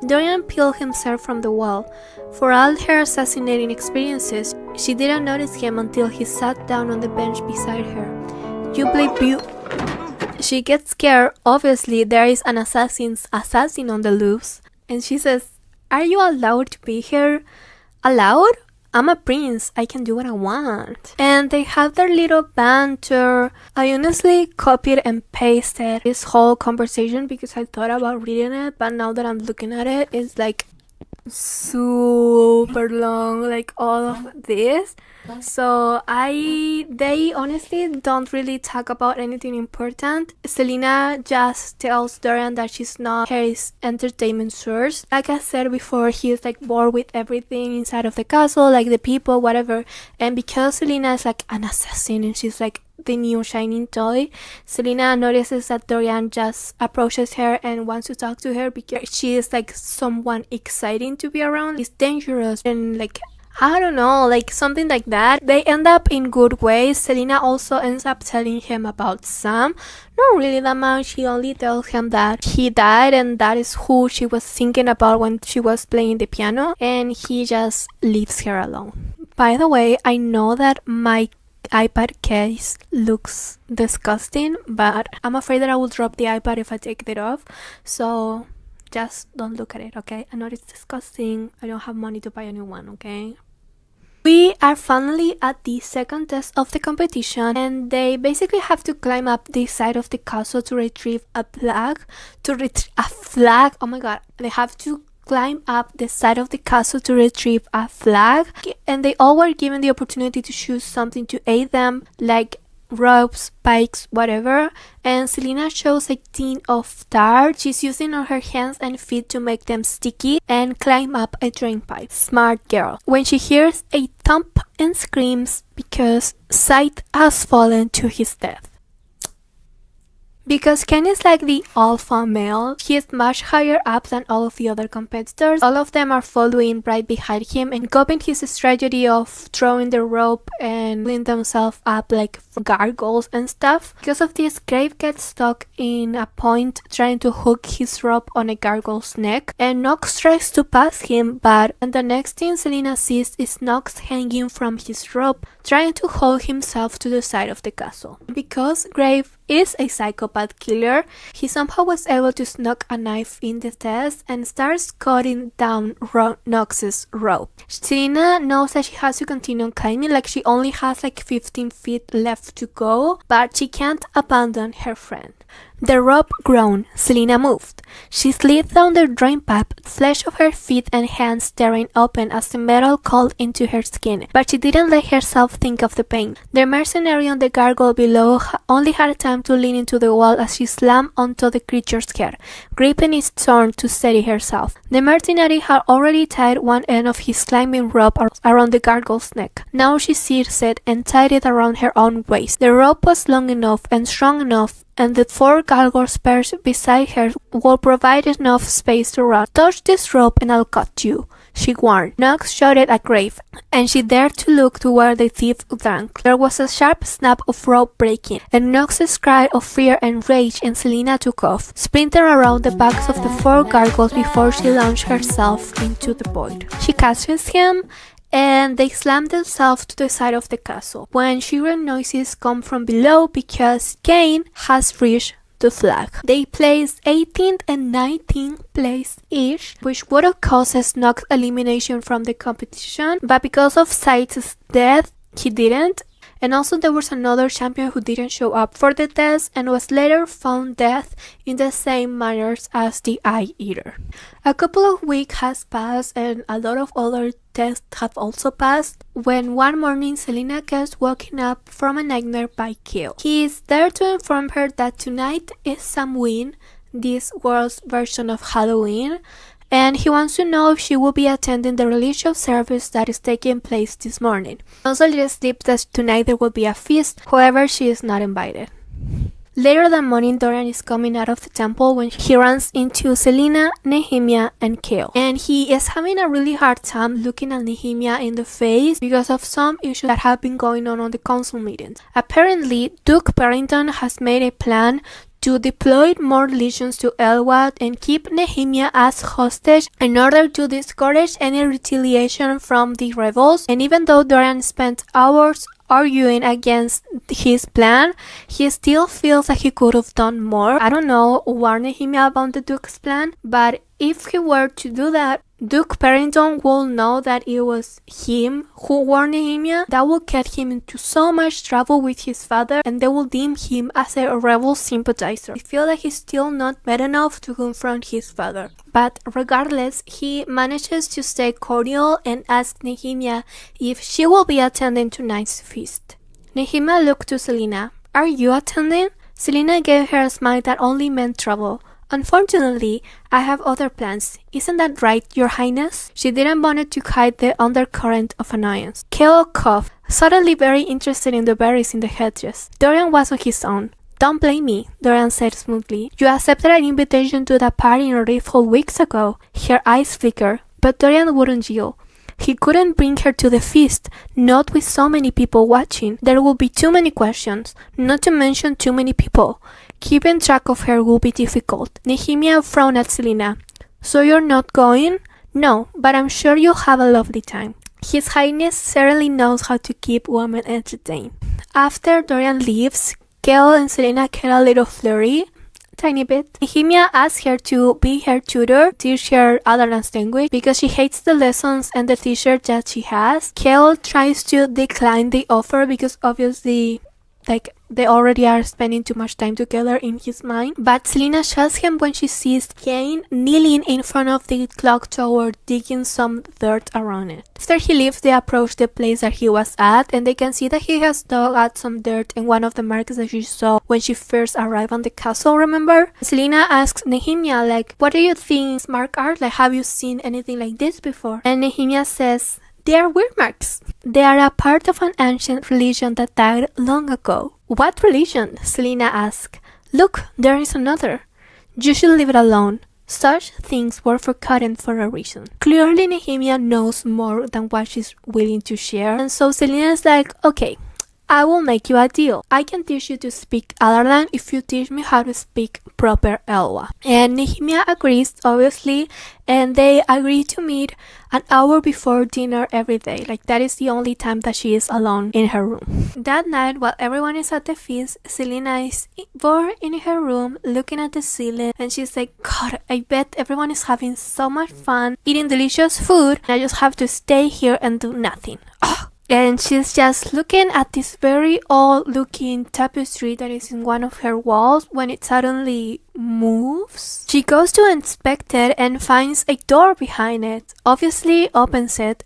Dorian peeled himself from the wall. For all her assassinating experiences, she didn't notice him until he sat down on the bench beside her. You play She gets scared. Obviously, there is an assassin on the loose. And she says, "Are you allowed to be here?" "Allowed? I'm a prince. I can do what I want." And they have their little banter. I honestly copied and pasted this whole conversation because I thought about reading it, but now that I'm looking at it, it's like super long, like all of this. So they honestly don't really talk about anything important. Selena just tells Dorian that she's not his entertainment source. Like I said before, he's like bored with everything inside of the castle, like the people, whatever. And because Selena is like an assassin and she's like the new shining toy, Selena notices that Dorian just approaches her and wants to talk to her because she is like someone exciting to be around. It's dangerous and like, I don't know, like something like that. They end up in good ways. Selena also ends up telling him about Sam. Not really that much. She only tells him that he died and that is who she was thinking about when she was playing the piano, and he just leaves her alone. By the way, I know that my iPad case looks disgusting, but I'm afraid that I will drop the iPad if I take it off. So just don't look at it, okay? I know it's disgusting. I don't have money to buy a new one, okay? We are finally at the second test of the competition, and they basically have to climb up the side of the castle to retrieve a flag. Oh my god. They have to climb up the side of the castle to retrieve a flag, and they all were given the opportunity to choose something to aid them, like ropes, spikes, whatever, and Selena chose a tin of tar she's using on her hands and feet to make them sticky and climb up a drain pipe. Smart girl. When she hears a thump and screams because Sight has fallen to his death. Because Ken is like the alpha male, he is much higher up than all of the other competitors. All of them are following right behind him and copying his strategy of throwing the rope and pulling themselves up like gargoyles and stuff. Because of this, Grave gets stuck in a point trying to hook his rope on a gargoyle's neck, and Nox tries to pass him, but the next thing Selena sees is Nox hanging from his rope, trying to hold himself to the side of the castle. Because Grave is a psychopath killer, he somehow was able to sneak a knife in the test and starts cutting down Nox's rope. Selena knows that she has to continue climbing, like she only has like 15 feet left to go, but she can't abandon her friend. The rope groaned. Selena moved. She slid down the drain pipe, flesh of her feet and hands tearing open as the metal called into her skin, but she didn't let herself think of the pain. The mercenary on the gargoyle below only had time to lean into the wall as she slammed onto the creature's head, gripping its thorn to steady herself. The mercenary had already tied one end of his climbing rope around the gargoyle's neck. Now she seized it and tied it around her own waist. The rope was long enough and strong enough, and the 4 gargoyles perched beside her will provide enough space to run. "Touch this rope and I'll cut you," she warned. Nox shouted at Grave, and she dared to look to where the thief drank. There was a sharp snap of rope breaking, and Nox's cry of fear and rage, and Selena took off, sprinting around the backs of the 4 gargoyles before she launched herself into the void. She catches him, and they slam themselves to the side of the castle, when shivering noises come from below because Kane has reached the flag. They place 18th and 19th place each, which would have caused Nox elimination from the competition, but because of Sight's death, he didn't. And also there was another champion who didn't show up for the test and was later found dead in the same manners as the Eye Eater. A couple of weeks has passed and a lot of other tests have also passed when one morning Selena gets woken up from a nightmare by Kale. He is there to inform her that tonight is Samhain, this world's version of Halloween, and he wants to know if she will be attending the religious service that is taking place this morning. Also, let us slip that tonight there will be a feast, however she is not invited. Later that morning, Dorian is coming out of the temple when he runs into Selena, Nehemia, and Kale. And he is having a really hard time looking at Nehemia in the face because of some issues that have been going on the council meetings. Apparently, Duke Barrington has made a plan to deploy more legions to Elwat and keep Nehemia as hostage in order to discourage any retaliation from the rebels. And even though Dorian spent hours arguing against his plan, he still feels like he could have done more. I don't know, warn Nehemia about the Duke's plan, but if he were to do that, Duke Perrington will know that it was him who warned Nehemia. That will get him into so much trouble with his father, and they will deem him as a rebel sympathizer. I feel like he's still not bad enough to confront his father. But regardless, he manages to stay cordial and ask Nehemia if she will be attending tonight's feast. Nehemia looked to Selena. Are you attending? Selena gave her a smile that only meant trouble. Unfortunately, I have other plans. Isn't that right, Your Highness? She didn't want to hide the undercurrent of annoyance. Kale coughed, suddenly very interested in the berries in the hedges. Dorian was on his own. Don't blame me, Dorian said smoothly. You accepted an invitation to that party in Riffle weeks ago. Her eyes flickered, but Dorian wouldn't yield. He couldn't bring her to the feast, not with so many people watching. There would be too many questions, not to mention too many people. Keeping track of her will be difficult. Nehemia frowned at Selena. So you're not going? No, but I'm sure you'll have a lovely time. His Highness certainly knows how to keep women entertained. After Dorian leaves, Kale and Selena get a little flirty. Tiny bit. Nehemia asks her to be her tutor, teach her Alderlan's language, because she hates the lessons and the teacher that she has. Kale tries to decline the offer because obviously, they already are spending too much time together in his mind. But Selena shuts him when she sees Kane kneeling in front of the clock tower, digging some dirt around it. After he leaves, they approach the place that he was at, and they can see that he has dug out some dirt in one of the marks that she saw when she first arrived on the castle, remember? Selena asks Nehemia, what do you think mark are? Have you seen anything like this before? And Nehemia says, they are weird marks. They are a part of an ancient religion that died long ago. What religion? Selena asked. Look, there is another. You should leave it alone. Such things were forgotten for a reason. Clearly, Nehemia knows more than what she's willing to share, and so Selena is like, okay, I will make you a deal. I can teach you to speak Alderlan if you teach me how to speak proper Elwa. And Nehemia agrees, obviously, and they agree to meet an hour before dinner every day. That is the only time that she is alone in her room. That night, while everyone is at the feast, Selena is bored in her room, looking at the ceiling, and she's like, God, I bet everyone is having so much fun, eating delicious food, and I just have to stay here and do nothing. And she's just looking at this very old-looking tapestry that is in one of her walls when it suddenly moves. She goes to inspect it and finds a door behind it. Obviously opens it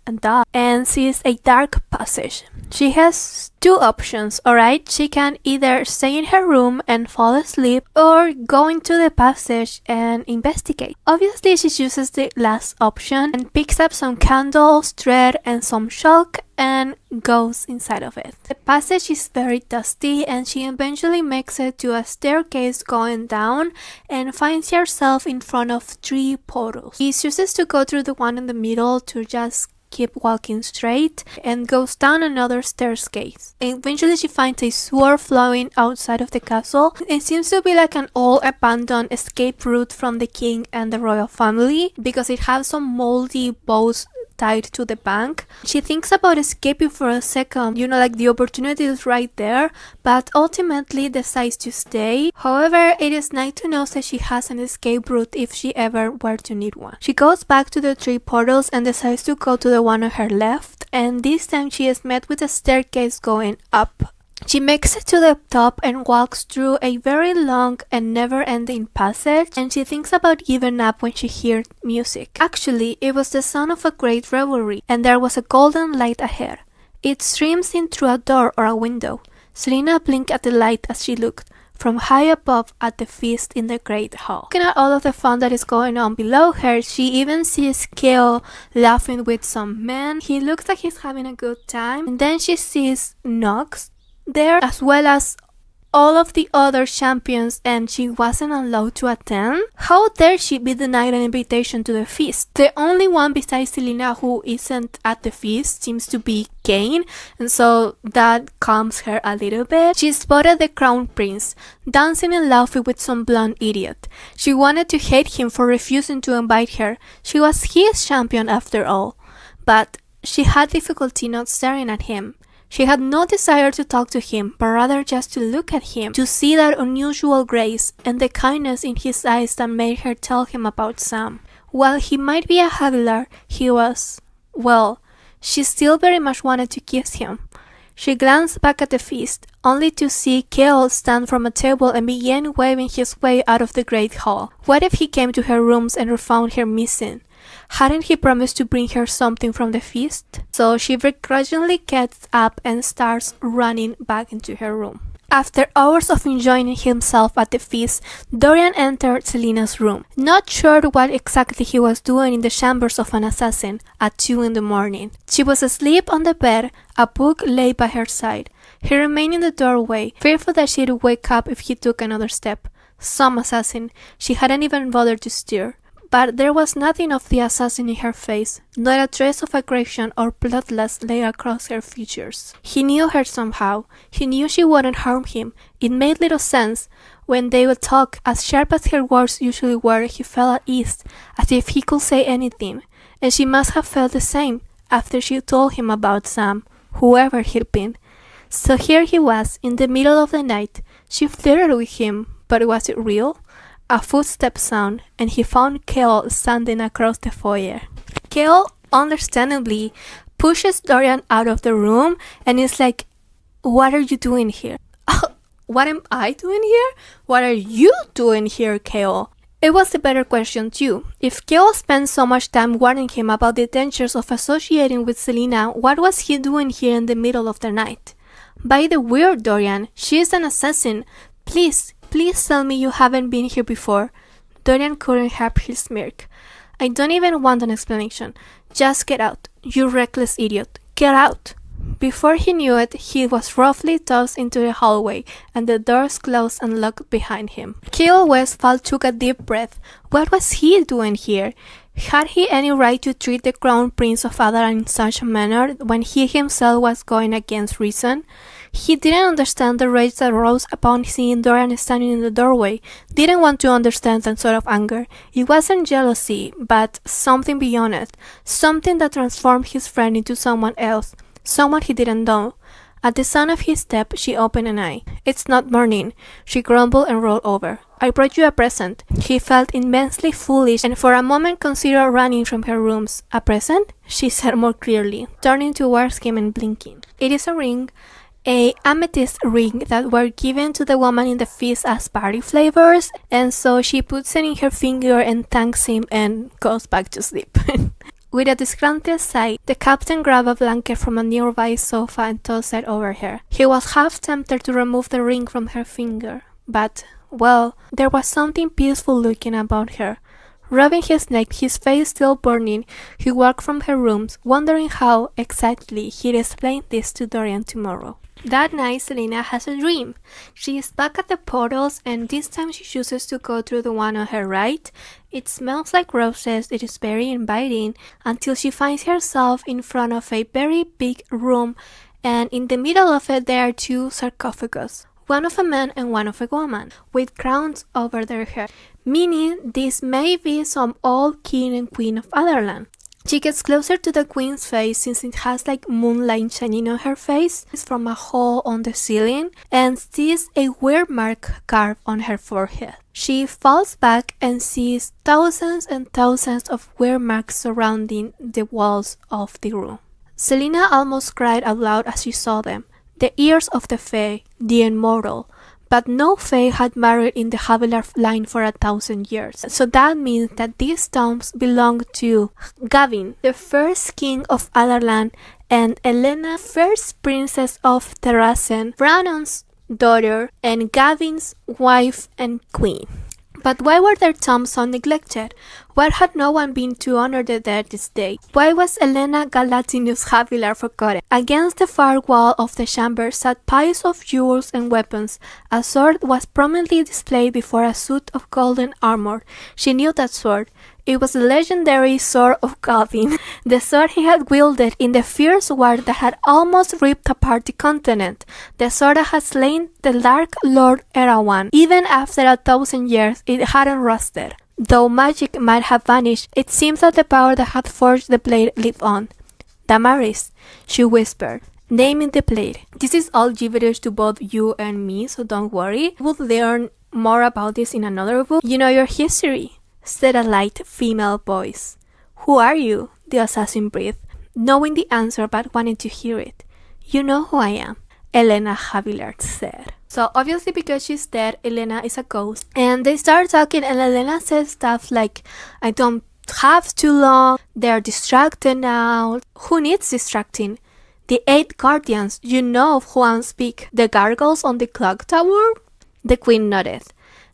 and sees a dark passage. She has two options, alright? She can either stay in her room and fall asleep or go into the passage and investigate. Obviously she chooses the last option and picks up some candles, thread and some chalk and goes inside of it. The passage is very dusty and she eventually makes it to a staircase going down and finds herself in front of 3 portals. She chooses to go through the one in the middle to just keep walking straight and goes down another staircase. Eventually she finds a sewer flowing outside of the castle. It seems to be like an old abandoned escape route from the king and the royal family because it has some moldy boats tied to the bank. She thinks about escaping for a second, the opportunity is right there, but ultimately decides to stay. However, it is nice to know that she has an escape route if she ever were to need one. She goes back to the 3 portals and decides to go to the one on her left, and this time she is met with a staircase going up. She makes it to the top and walks through a very long and never-ending passage, and she thinks about giving up when she hears music. Actually, it was the sound of a great revelry, and there was a golden light ahead. It streams in through a door or a window. Selena blinked at the light as she looked from high above at the feast in the great hall. Looking at all of the fun that is going on below her, she even sees Kale laughing with some men. He looks like he's having a good time. And then she sees Nox there, as well as all of the other champions, and she wasn't allowed to attend. How dare she be denied an invitation to the feast? The only one besides Selena who isn't at the feast seems to be Kane, and so that calms her a little bit. She spotted the crown prince dancing and laughing with some blonde idiot. She wanted to hate him for refusing to invite her. She was his champion after all, but she had difficulty not staring at him. She had no desire to talk to him, but rather just to look at him, to see that unusual grace and the kindness in his eyes that made her tell him about Sam. While he might be a Javilar, he was, well, she still very much wanted to kiss him. She glanced back at the feast, only to see Keol stand from a table and begin waving his way out of the great hall. What if he came to her rooms and found her missing? Hadn't he promised to bring her something from the feast? So she begrudgingly gets up and starts running back into her room. After hours of enjoying himself at the feast, Dorian entered Selina's room, not sure what exactly he was doing in the chambers of an assassin at 2 in the morning. She was asleep on the bed, a book lay by her side. He remained in the doorway, fearful that she'd wake up if he took another step. Some assassin. She hadn't even bothered to stir. But there was nothing of the assassin in her face, not a trace of aggression or bloodlust lay across her features. He knew her somehow. He knew she wouldn't harm him. It made little sense. When they would talk, as sharp as her words usually were, he felt at ease, as if he could say anything. And she must have felt the same, after she told him about Sam, whoever he'd been. So here he was, in the middle of the night. She flirted with him, but was it real? A footstep sound, and he found Keol standing across the foyer. Keol, understandably, pushes Dorian out of the room and is like, "What are you doing here?" "What am I doing here? What are you doing here, Keol?" It was the better question too. If Keol spent so much time warning him about the dangers of associating with Selina, what was he doing here in the middle of the night? "By the word, Dorian, she is an assassin. Please tell me you haven't been here before." Dorian couldn't help his smirk. "I don't even want an explanation. Just get out, you reckless idiot. Get out." Before he knew it, he was roughly tossed into the hallway, and the doors closed and locked behind him. Keol Westphal took a deep breath. What was he doing here? Had he any right to treat the Crown Prince of Adarlan in such a manner when he himself was going against reason? He didn't understand the rage that rose upon seeing Dorian standing in the doorway, didn't want to understand that sort of anger. It wasn't jealousy, but something beyond it, something that transformed his friend into someone else, someone he didn't know. At the sound of his step, she opened an eye. "It's not morning," she grumbled and rolled over. "I brought you a present." He felt immensely foolish and for a moment considered running from her rooms. "A present?" she said more clearly, turning towards him and blinking. "It is a ring. A amethyst ring that were given to the woman in the feast as party flavors, and so she puts it in her finger and thanks him and goes back to sleep." With a disgruntled sigh, the captain grabbed a blanket from a nearby sofa and tossed it over her. He was half tempted to remove the ring from her finger, but, well, there was something peaceful looking about her. Rubbing his neck, his face still burning, he walked from her rooms, wondering how, exactly, he'd explain this to Dorian tomorrow. That night, Selina has a dream. She is back at the portals, and this time she chooses to go through the one on her right. It smells like roses, it is very inviting, until she finds herself in front of a very big room, and in the middle of it there are two sarcophagus, one of a man and one of a woman, with crowns over their head, meaning this may be some old king and queen of Adarlan. She gets closer to the queen's face since it has like moonlight shining on her face from a hole on the ceiling and sees a weird mark carved on her forehead. She falls back and sees thousands and thousands of weird marks surrounding the walls of the room. Selina almost cried out loud as she saw them. The ears of the Fae, the immortal. But no Fae had married in the Javilar line for 1,000 years. So that means that these tombs belong to Gavin, the first king of Adarlan, and Elena, first princess of Terrasen, Brannon's daughter, and Gavin's wife and queen. But why were their tombs so neglected? Why had no one been to honor the dead this day? Why was Elena Galatinius Javilar forgotten? Against the far wall of the chamber sat piles of jewels and weapons. A sword was prominently displayed before a suit of golden armor. She knew that sword. It was the legendary Sword of Gavin, the sword he had wielded in the fierce war that had almost ripped apart the continent, the sword that had slain the Dark Lord Erawan. Even after 1,000 years, it hadn't rusted. Though magic might have vanished, it seems that the power that had forged the blade lived on. "Damaris," she whispered, naming the plate. This is all gibberish to both you and me, so don't worry. We'll learn more about this in another book. You know your history, said a light female voice. Who are you? The assassin breathed, knowing the answer but wanting to hear it. You know who I am, Elena Javillard said. So obviously because she's dead, Elena is a ghost. And they start talking and Elena says stuff like, I don't have too long, they're distracted now. Who needs distracting? The 8 guardians, you know of who I speak. The gargoyles on the clock tower? The queen nodded.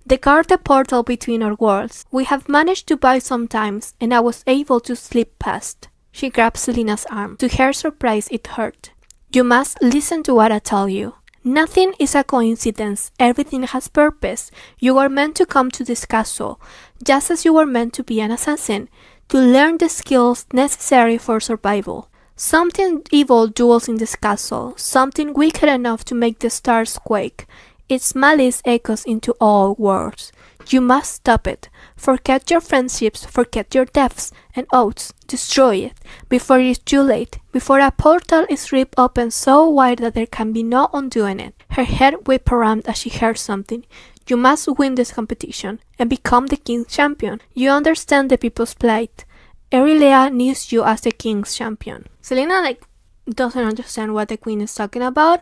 They guard the portal between our worlds. We have managed to buy some time, and I was able to slip past. She grabbed Selena's arm. To her surprise, it hurt. You must listen to what I tell you. Nothing is a coincidence. Everything has purpose. You are meant to come to this castle, just as you were meant to be an assassin, to learn the skills necessary for survival. Something evil dwells in this castle, something wicked enough to make the stars quake. Its malice echoes into all worlds. You must stop it. Forget your friendships, forget your deaths and oaths. Destroy it before it is too late, before a portal is ripped open so wide that there can be no undoing it. Her head whipped around as she heard something. You must win this competition and become the king's champion. You understand the people's plight. Erilea needs you as the king's champion. Selena doesn't understand what the queen is talking about.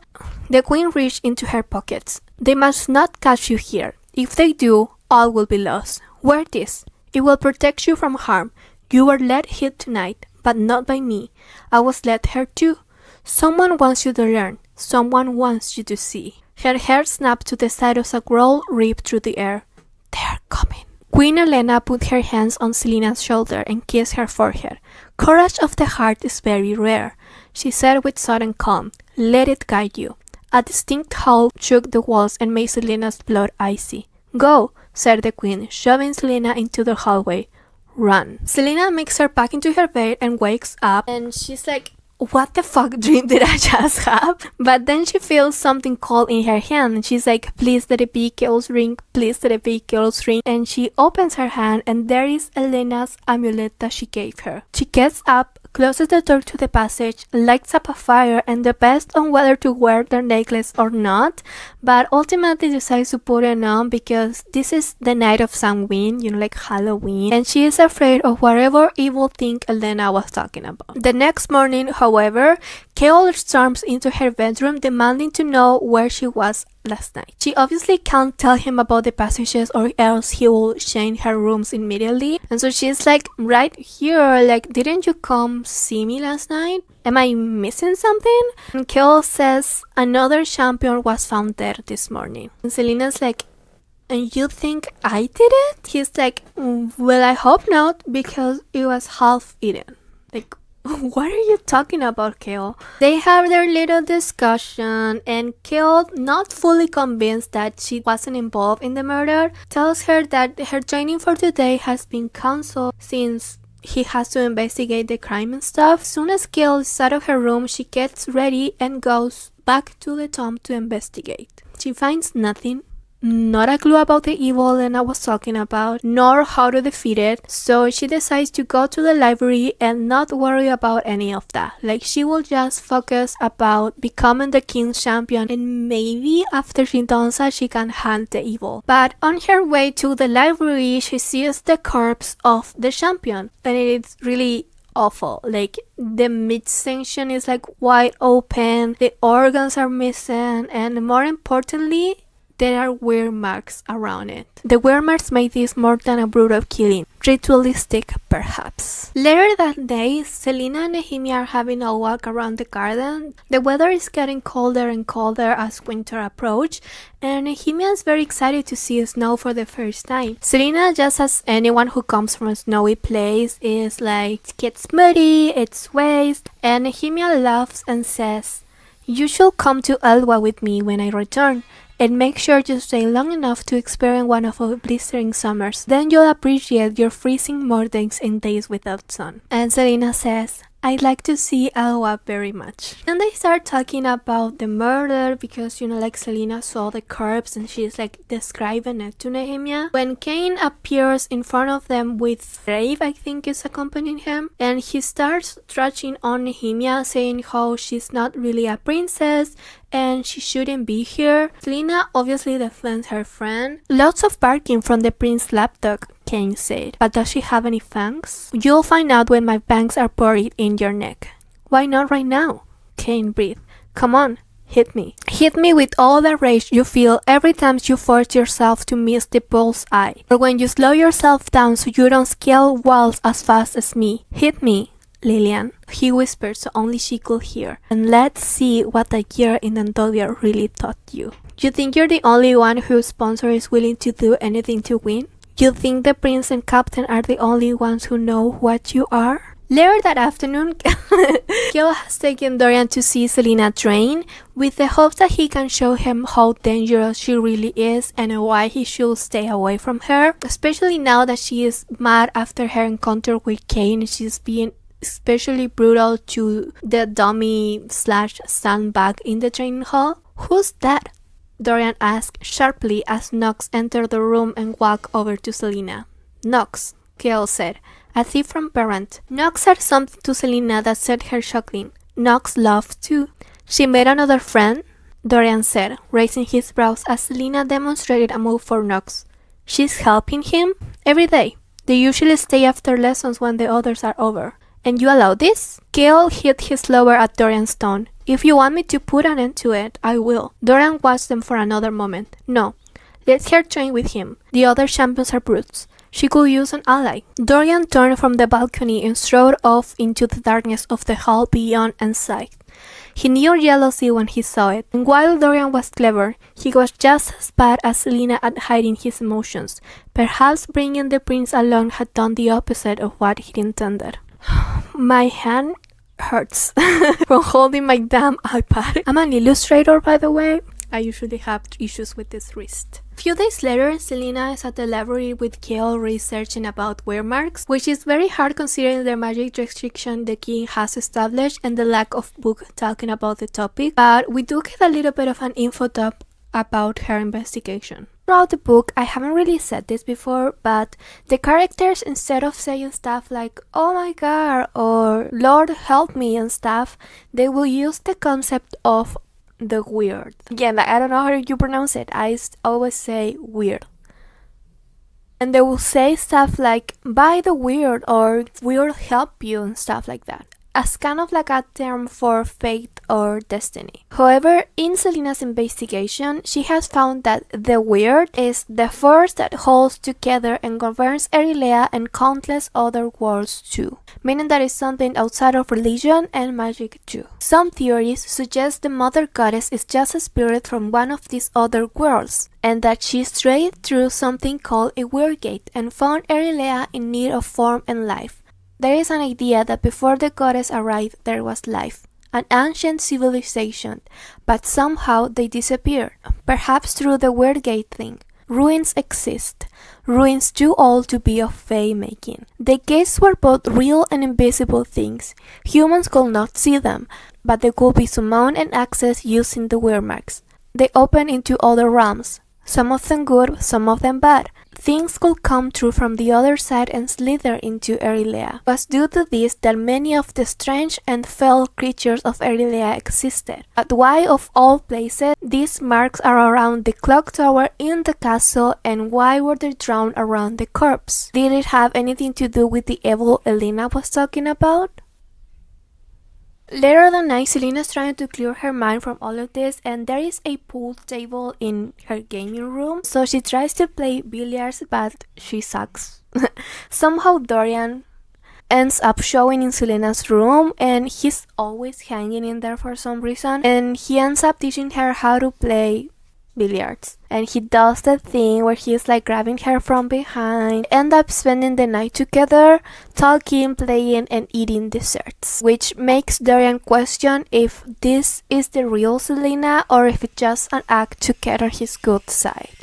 The queen reached into her pockets. They must not catch you here. If they do, all will be lost. Wear this. It will protect you from harm. You were led here tonight, but not by me. I was led here too. Someone wants you to learn. Someone wants you to see. Her hair snapped to the side as a growl ripped through the air. They are coming. Queen Elena put her hands on Selena's shoulder and kissed her forehead. Courage of the heart is very rare, she said with sudden calm. Let it guide you. A distinct howl shook the walls and made Selena's blood icy. Go, said the queen, shoving Selena into the hallway. Run. Selena makes her back into her bed and wakes up, and she's like, what the fuck dream did I just have? But then she feels something cold in her hand and she's like, please let it be Chaos Ring, please let it be Chaos Ring. And she opens her hand and there is Elena's amulet that she gave her. She gets up, closes the door to the passage, lights up a fire and debates on whether to wear their necklace or not, but ultimately decides to put it on because this is the night of Samhain, like Halloween, and she is afraid of whatever evil thing Elena was talking about. The next morning, however, Chaol storms into her bedroom demanding to know where she was last night. She obviously can't tell him about the passages or else he will change her rooms immediately. And so she's like, right here, didn't you come see me last night? Am I missing something? And Chaol says, another champion was found dead this morning. And Selena's like, and you think I did it? He's like, well, I hope not because it was half eaten. What are you talking about, Chaol? They have their little discussion and Chaol, not fully convinced that she wasn't involved in the murder, tells her that her training for today has been cancelled since he has to investigate the crime and stuff. Soon as Chaol is out of her room, she gets ready and goes back to the tomb to investigate. She finds nothing. Not a clue about the evil Elena was talking about, nor how to defeat it, so she decides to go to the library and not worry about any of that. She will just focus about becoming the king's champion and maybe after she does that she can hunt the evil. But on her way to the library, she sees the corpse of the champion and it's really awful. The midsection is wide open, the organs are missing, and more importantly, there are weird marks around it. The weird marks made this more than a brutal killing. Ritualistic, perhaps. Later that day, Selena and Nehemia are having a walk around the garden. The weather is getting colder and colder as winter approaches, and Nehemia is very excited to see snow for the first time. Selena, just as anyone who comes from a snowy place, is it gets muddy, it sways, and Nehemia laughs and says, you should come to Elwa with me when I return. And make sure to stay long enough to experience one of our blistering summers. Then you'll appreciate your freezing mornings and days without sun. And Selena says, I'd like to see Aloha very much. And they start talking about the murder because, like Selena saw the corpse and she's like describing it to Nehemia. When Cain appears in front of them with Rafe, I think is accompanying him, and he starts trashing on Nehemia, saying how she's not really a princess and she shouldn't be here. Selena obviously defends her friend. Lots of barking from the prince lapdog, Cain said. But does she have any fangs? You'll find out when my fangs are buried in your neck. Why not right now? Cain breathed. Come on, hit me. Hit me with all the rage you feel every time you force yourself to miss the bull's eye. Or when you slow yourself down so you don't scale walls as fast as me. Hit me, Lillian, he whispered so only she could hear. And let's see what a year in Andolia really taught you. You think you're the only one whose sponsor is willing to do anything to win? You think the prince and captain are the only ones who know what you are? Later that afternoon, Gil has taken Dorian to see Selena train with the hopes that he can show him how dangerous she really is and why he should stay away from her, especially now that she is mad after her encounter with Cain and she's being especially brutal to the dummy / sandbag in the training hall. Who's that? Dorian asked sharply as Knox entered the room and walked over to Selena. Knox, Gale said, a thief from Parent. Knox said something to Selena that set her chuckling. Knox laughed too. She made another friend, Dorian said, raising his brows as Selena demonstrated a move for Knox. She's helping him? Every day. They usually stay after lessons when the others are over. And you allow this? Gale hit his lower at Dorian's tone. If you want me to put an end to it, I will. Dorian watched them for another moment. No. Let her train with him. The other champions are brutes. She could use an ally. Dorian turned from the balcony and strode off into the darkness of the hall beyond and sighed. He knew jealousy when he saw it, and while Dorian was clever, he was just as bad as Selena at hiding his emotions. Perhaps bringing the prince along had done the opposite of what he intended. My hand hurts from holding my damn iPad. I'm an illustrator, by the way. I usually have issues with this wrist. A few days later, Selena is at the library with Gale researching about wear marks, which is very hard considering the magic restriction the king has established and the lack of book talking about the topic, but we do get a little bit of an info dump about her investigation. Throughout the book, I haven't really said this before, but the characters, instead of saying stuff like, oh my god, or Lord help me and stuff, they will use the concept of the weird. Again, I don't know how you pronounce it. I always say weird. And they will say stuff like, by the weird, or we'll help you, and stuff like that, as kind of like a term for fate or destiny. However, in Selena's investigation, she has found that the weird is the force that holds together and governs Erilea and countless other worlds too, meaning that it's something outside of religion and magic too. Some theories suggest the mother goddess is just a spirit from one of these other worlds, and that she strayed through something called a weird gate and found Erilea in need of form and life. There is an idea that before the goddess arrived there was life, an ancient civilization, but somehow they disappeared, perhaps through the weird gate thing. Ruins exist, ruins too old to be of fae making. The gates were both real and invisible things. Humans could not see them, but they could be summoned and accessed using the weird marks. They open into other realms, some of them good, some of them bad. Things could come through from the other side and slither into Erilea. It was due to this that many of the strange and fell creatures of Erilea existed. But why of all places these marks are around the clock tower in the castle, and why were they drawn around the corpse? Did it have anything to do with the evil Elena was talking about? Later that night, Selena is trying to clear her mind from all of this, and there is a pool table in her gaming room, so she tries to play billiards, but she sucks. Somehow Dorian ends up showing in Selena's room, and he's always hanging in there for some reason, and he ends up teaching her how to play billiards. And he does the thing where he's like grabbing her from behind, end up spending the night together, talking, playing, and eating desserts, which makes Dorian question if this is the real Selena or if it's just an act to get on his good side.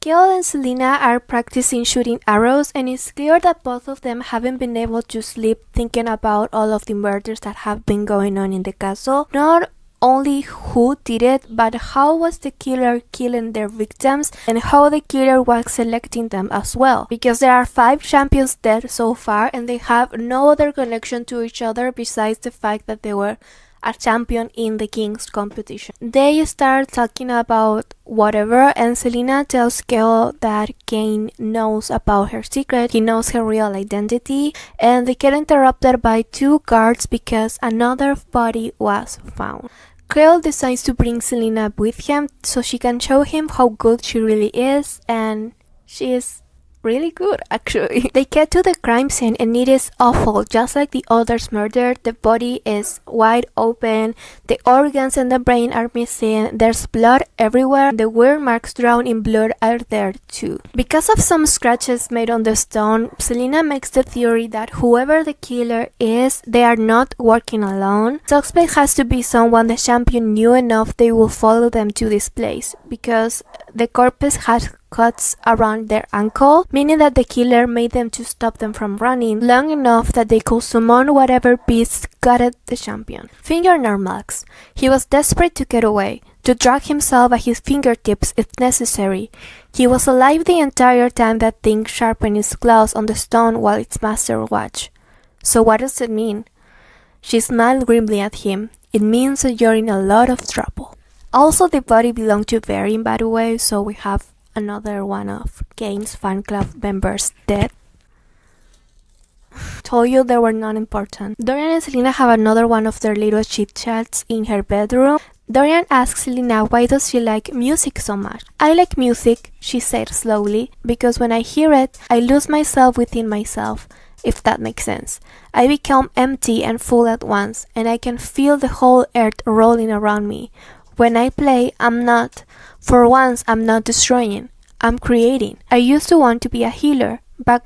Kale and Selena are practicing shooting arrows, and it's clear that both of them haven't been able to sleep thinking about all of the murders that have been going on in the castle. Not only who did it, but how was the killer killing their victims and how the killer was selecting them as well. Because there are 5 champions dead so far and they have no other connection to each other besides the fact that they were a champion in the King's competition. They start talking about whatever, and Selena tells Kale that Kane knows about her secret, he knows her real identity, and they get interrupted by 2 guards because another body was found. Kale decides to bring Selena with him so she can show him how good she really is, and she is really good actually. They get to the crime scene and it is awful. Just like the others murdered, the body is wide open, the organs and the brain are missing, there's blood everywhere, the weird marks drowned in blood are there too. Because of some scratches made on the stone, Selena makes the theory that whoever the killer is, they are not working alone. Suspect has to be someone the champion knew enough they will follow them to this place, because the corpse has cuts around their ankle, meaning that the killer made them to stop them from running long enough that they could summon whatever beast gutted the champion. Fingernail marks. He was desperate to get away, to drag himself at his fingertips if necessary. He was alive the entire time that thing sharpened its claws on the stone while its master watched. So what does it mean? She smiled grimly at him. It means that you're in a lot of trouble. Also, the body belonged to Varian, by the way, so we have another one of Kane's fan club members dead. Told you they were not important. Dorian and Selena have another one of their little chit chats in her bedroom. Dorian asks Selena why does she like music so much. I like music, she said slowly, because when I hear it, I lose myself within myself, if that makes sense. I become empty and full at once, and I can feel the whole earth rolling around me. When I play, for once I'm not destroying, I'm creating. I used to want to be a healer, back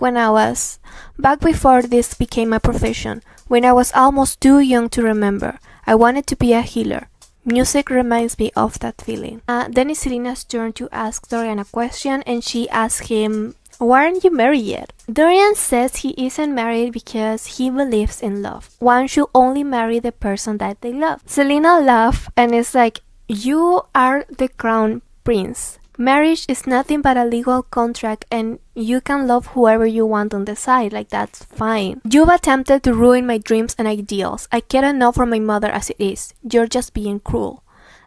before this became a profession, when I was almost too young to remember. I wanted to be a healer. Music reminds me of that feeling. Then it's Selena's turn to ask Dorian a question, and she asks him, why aren't you married yet? Dorian says he isn't married because he believes in love. One should only marry the person that they love. Selena laughs and is like, you are the crown prince. Marriage is nothing but a legal contract and you can love whoever you want on the side, like that's fine. You've attempted to ruin my dreams and ideals. I get enough from my mother as it is. You're just being cruel.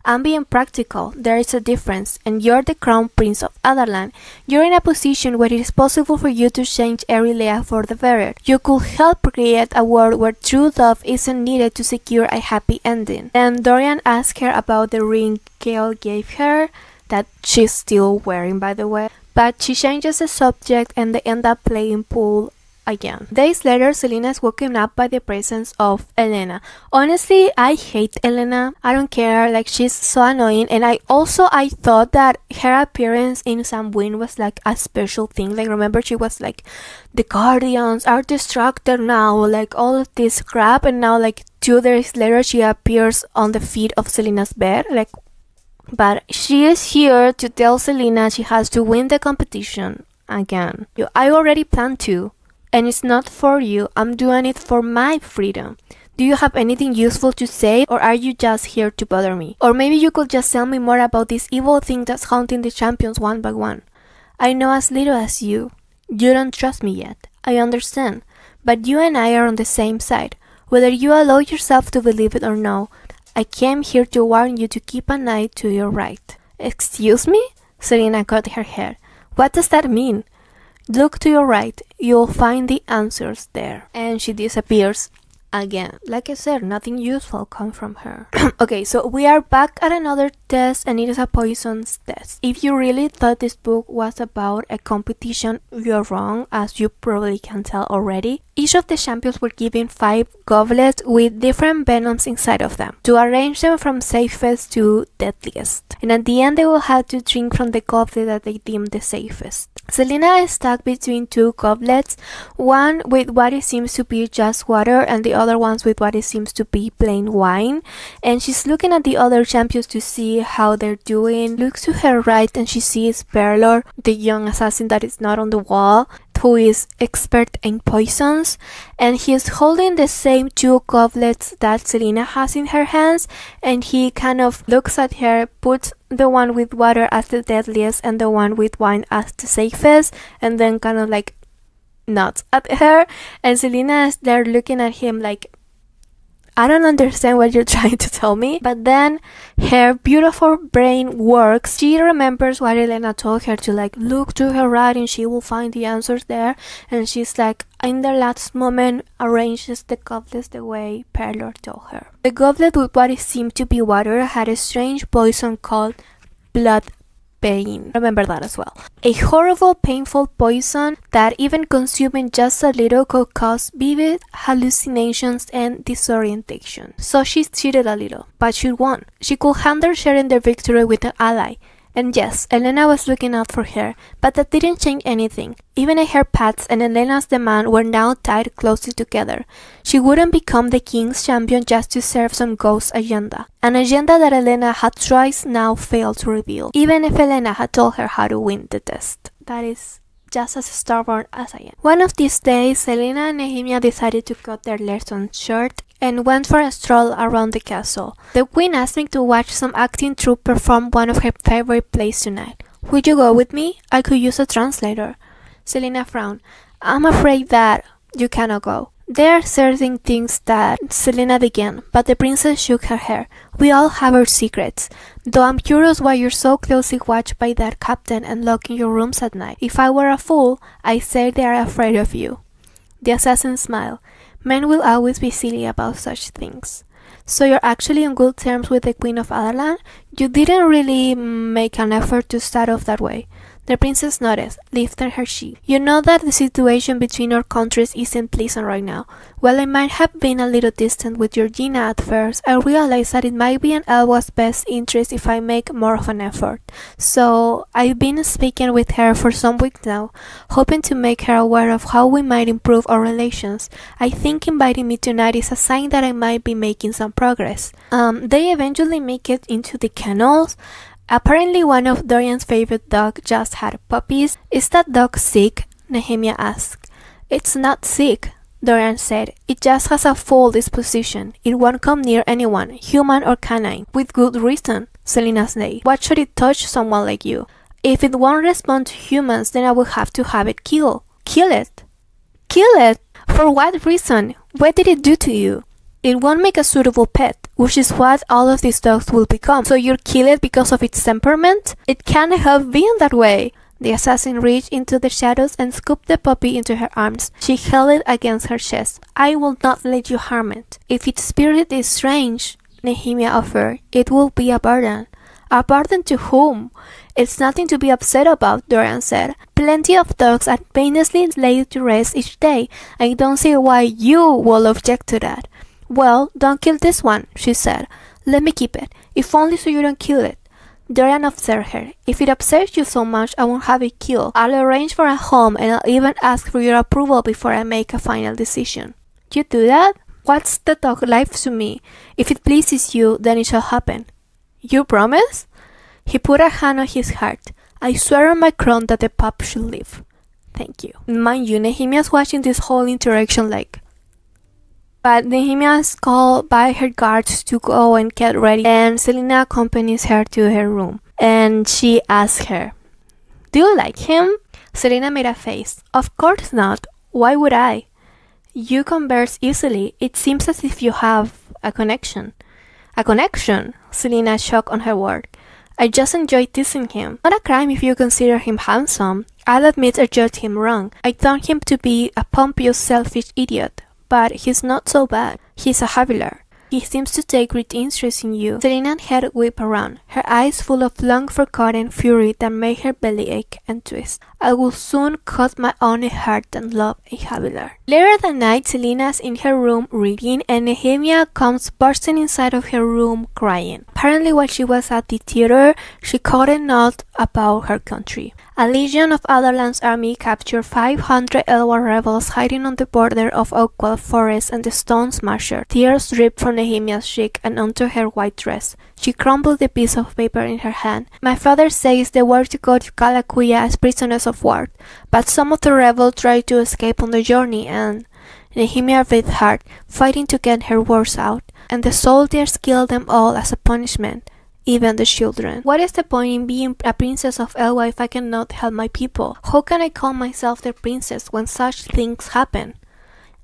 I'm being practical. There is a difference, and you're the crown prince of Adarlan. You're in a position where it is possible for you to change Erilea for the better. You could help create a world where true love isn't needed to secure a happy ending. Then Dorian asks her about the ring Kale gave her, that she's still wearing by the way, but she changes the subject and they end up playing pool again. Days later, Selena is woken up by the presence of Elena. Honestly, I hate Elena. I don't care, like she's so annoying, and I thought that her appearance in Samhain was like a special thing. Like remember she was like, the Guardians are distracted now, like all of this crap, and now like 2 days later she appears on the feet of Selena's bed, like. But she is here to tell Selena she has to win the competition again. I already planned to. And it's not for you, I'm doing it for my freedom. Do you have anything useful to say, or are you just here to bother me? Or maybe you could just tell me more about this evil thing that's haunting the champions one by one. I know as little as you. You don't trust me yet, I understand. But you and I are on the same side. Whether you allow yourself to believe it or no, I came here to warn you to keep an eye to your right. Excuse me? Selena cut her hair. What does that mean? Look to your right, you'll find the answers there. And she disappears again. Like I said, nothing useful comes from her. Okay, so we are back at another test, and it is a poisons test. If you really thought this book was about a competition, you're wrong, as you probably can tell already. Each of the champions were given 5 goblets with different venoms inside of them, to arrange them from safest to deadliest. And at the end they will have to drink from the goblet that they deemed the safest. Selena is stuck between two goblets, one with what it seems to be just water and the other one's with what it seems to be plain wine, and she's looking at the other champions to see how they're doing. Looks to her right and she sees Perlor, the young assassin that is not on the wall, who is expert in poisons, and he is holding the same two goblets that Selena has in her hands, and he kind of looks at her, puts the one with water as the deadliest and the one with wine as the safest, and then kind of like nods at her, and Selena is there looking at him like, I don't understand what you're trying to tell me. But then her beautiful brain works. She remembers what Elena told her to like look to her right and she will find the answers there. And she's like, in the last moment, arranges the goblets the way Perlor told her. The goblet with what it seemed to be water had a strange poison called blood pain. Remember that as well. A horrible, painful poison that even consuming just a little could cause vivid hallucinations and disorientation. So she cheated a little, but she won. She could handle sharing their victory with an ally. And yes, Elena was looking out for her, but that didn't change anything. Even her paths and Elena's demand were now tied closely together. She wouldn't become the king's champion just to serve some ghost agenda. An agenda that Elena had twice now failed to reveal, even if Elena had told her how to win the test. That is just as stubborn as I am. One of these days, Elena and Nehemia decided to cut their lessons short and went for a stroll around the castle. The queen asked me to watch some acting troupe perform one of her favorite plays tonight. Would you go with me? I could use a translator. Selena frowned. I'm afraid that you cannot go. There are certain things that Selena began, but the princess shook her head. We all have our secrets. Though I'm curious why you're so closely watched by that captain and locked in your rooms at night. If I were a fool, I'd say they are afraid of you. The assassin smiled. Men will always be silly about such things. So you're actually on good terms with the Queen of Adarlan? You didn't really make an effort to start off that way. The princess nodded, lifting her cheek. You know that the situation between our countries isn't pleasant right now. While I might have been a little distant with Georgina at first, I realized that it might be in Elwa's best interest if I make more of an effort. So I've been speaking with her for some weeks now, hoping to make her aware of how we might improve our relations. I think inviting me tonight is a sign that I might be making some progress. They eventually make it into the kennels. Apparently one of Dorian's favorite dogs just had puppies. Is that dog sick? Nehemia asked. It's not sick, Dorian said. It just has a foul disposition. It won't come near anyone, human or canine. With good reason, Selena said. Why should it touch someone like you? If it won't respond to humans, then I will have to have it killed. Kill it. Kill it? For what reason? What did it do to you? It won't make a suitable pet, which is what all of these dogs will become. So you'll kill it because of its temperament? It can't help being that way. The assassin reached into the shadows and scooped the puppy into her arms. She held it against her chest. I will not let you harm it. If its spirit is strange, Nehemia offered, it will be a burden. A burden to whom? It's nothing to be upset about, Dorian said. Plenty of dogs are painlessly laid to rest each day. I don't see why you will object to that. Well, don't kill this one, she said. Let me keep it, if only so you don't kill it. Dorian observed her. If it upsets you so much, I won't have it killed. I'll arrange for a home and I'll even ask for your approval before I make a final decision. You do that? What's the dog life to me? If it pleases you, then it shall happen. You promise? He put a hand on his heart. I swear on my crown that the pup should live. Thank you. Mind you, Nehemia's watching this whole interaction like... But Nehemia is called by her guards to go and get ready, and Selena accompanies her to her room. And she asks her, Do you like him? Selena made a face. Of course not. Why would I? You converse easily. It seems as if you have a connection. A connection? Selena shocked on her word. I just enjoy teasing him. Not a crime if you consider him handsome. I'll admit I judged him wrong. I thought him to be a pompous, selfish idiot. But he's not so bad. He's a Havilar. He seems to take great interest in you. Selena's head whipped around, her eyes full of long-forgotten fury that made her belly ache and twist. I will soon cut my own heart and love a Havilar. Later that night, Selena's in her room reading, and Nehemia comes bursting inside of her room crying. Apparently while she was at the theater, she caught a note about her country. A legion of Adarlan's army captured 500 Elwar rebels hiding on the border of Oakwell Forest and the Stone Smasher. Tears dripped from Nehemiah's cheek and onto her white dress. She crumpled the piece of paper in her hand. My father says they were to go to Kalakuya as prisoners of war, but some of the rebels tried to escape on the journey and Nehemiah breathed hard, fighting to get her words out, and the soldiers killed them all as a punishment, even the children. What is the point in being a princess of Elwha if I cannot help my people? How can I call myself their princess when such things happen?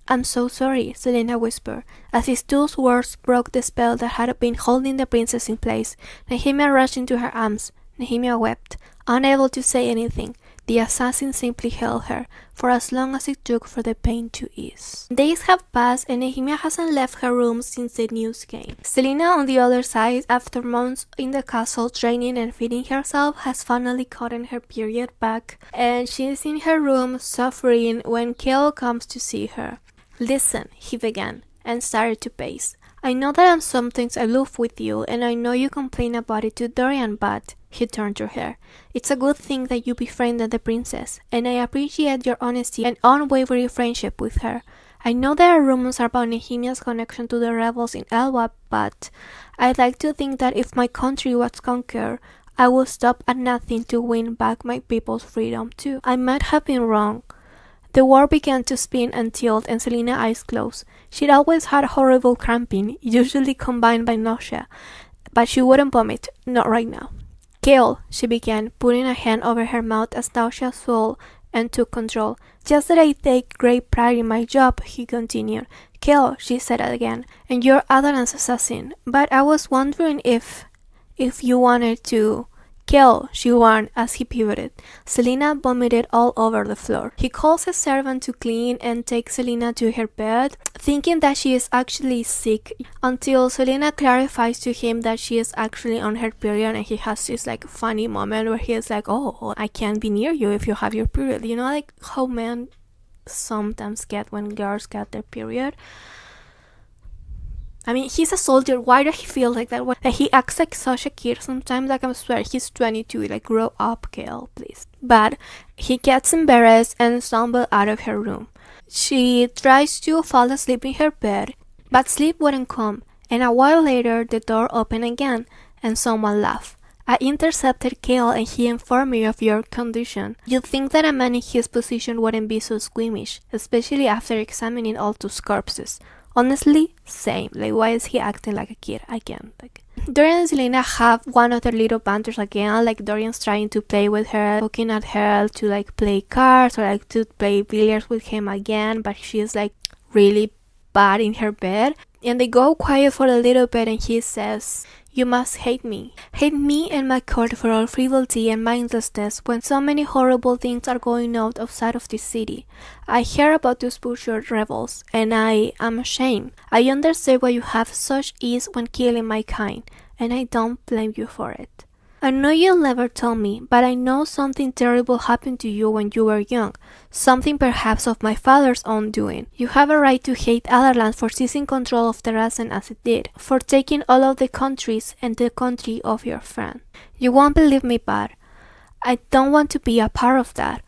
I'm so sorry, Selena whispered, as his two words broke the spell that had been holding the princess in place. Nehemiah rushed into her arms. Nehemiah wept, unable to say anything. The assassin simply held her, for as long as it took for the pain to ease. Days have passed and Nehemiah hasn't left her room since the news came. Selena, on the other side, after months in the castle training and feeding herself, has finally gotten her period back, and she is in her room suffering when Kale comes to see her. Listen, he began, and started to pace. I know that I'm sometimes aloof with you, and I know you complain about it to Dorian, but... He turned to her. It's a good thing that you befriended the princess, and I appreciate your honesty and unwavering friendship with her. I know there are rumors about Nehemiah's connection to the rebels in Elwha, but I'd like to think that if my country was conquered, I would stop at nothing to win back my people's freedom too. I might have been wrong. The war began to spin and tilt, and Selena's eyes closed. She'd always had horrible cramping, usually combined by nausea, but she wouldn't vomit, not right now. Kale, she began, putting a hand over her mouth as nausea swelled and took control. Just that I take great pride in my job, he continued. Kale, she said again, and you're Adarlan's assassin. But I was wondering if you wanted to... Kale, she warned as he pivoted. Selena vomited all over the floor. He calls a servant to clean and take Selena to her bed, thinking that she is actually sick, until Selena clarifies to him that she is actually on her period, and he has this like funny moment where he is like, oh, I can't be near you if you have your period. You know, like how men sometimes get when girls get their period. I mean, he's a soldier. Why does he feel like that? Like he acts like such a kid sometimes. Like, I swear, he's 22. Like, grow up, Kale, please. But he gets embarrassed and stumbles out of her room. She tries to fall asleep in her bed, but sleep wouldn't come. And a while later, the door opened again, and someone laughed. I intercepted Kale, and he informed me of your condition. You'd think that a man in his position wouldn't be so squeamish, especially after examining all those corpses. Honestly, same. Like, why is he acting like a kid again? Like, Dorian and Selena have one of their little banters again. Like, Dorian's trying to play with her, looking at her to like play cards or like to play billiards with him again, but she's like really bad in her bed. And they go quiet for a little bit, and he says, you must hate me. Hate me and my court for all frivolity and mindlessness when so many horrible things are going on outside of this city. I hear about those butchered rebels, and I am ashamed. I understand why you have such ease when killing my kind, and I don't blame you for it. I know you'll never tell me, but I know something terrible happened to you when you were young. Something perhaps of my father's own doing. You have a right to hate Adarlan for seizing control of Terrasen as it did, for taking all of the countries and the country of your friend. You won't believe me, but I don't want to be a part of that.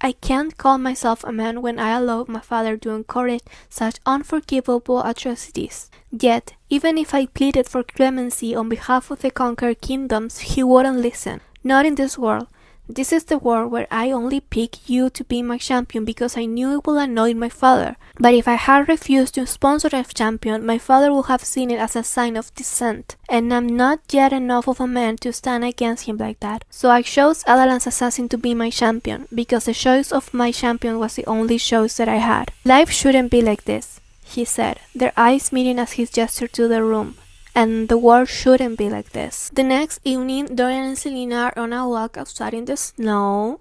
I can't call myself a man when I allowed my father to encourage such unforgivable atrocities. Yet, even if I pleaded for clemency on behalf of the conquered kingdoms, he wouldn't listen. Not in this world. This is the world where I only pick you to be my champion because I knew it would annoy my father. But if I had refused to sponsor a champion, my father would have seen it as a sign of dissent. And I'm not yet enough of a man to stand against him like that. So I chose Adarlan's assassin to be my champion, because the choice of my champion was the only choice that I had. Life shouldn't be like this, he said, their eyes meeting as he gestured to the room. And the world shouldn't be like this. The next evening, Dorian and Selena are on a walk outside in the snow,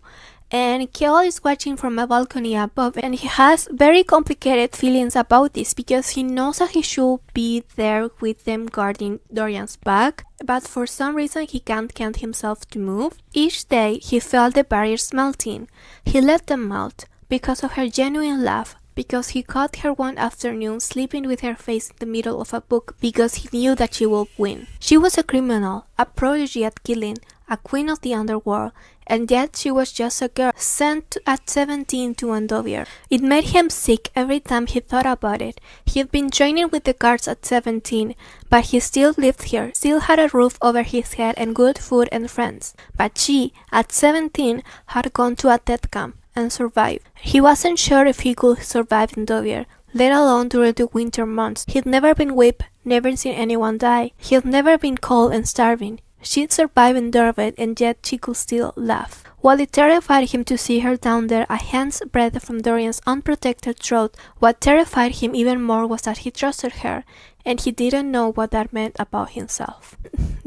and Kale is watching from a balcony above, and he has very complicated feelings about this because he knows that he should be there with them guarding Dorian's back, but for some reason he can't get himself to move. Each day he felt the barriers melting. He let them melt because of her genuine love, because he caught her one afternoon sleeping with her face in the middle of a book because he knew that she would win. She was a criminal, a prodigy at killing, a queen of the underworld, and yet she was just a girl sent at 17 to Andover. It made him sick every time he thought about it. He had been training with the guards at 17, but he still lived here, still had a roof over his head and good food and friends. But she, at 17, had gone to a death camp and survived. He wasn't sure if he could survive in Dover, let alone during the winter months. He'd never been whipped, never seen anyone die. He'd never been cold and starving. She'd survived and endured it, and yet she could still laugh. While it terrified him to see her down there a hand's breadth from Dorian's unprotected throat, what terrified him even more was that he trusted her, and he didn't know what that meant about himself.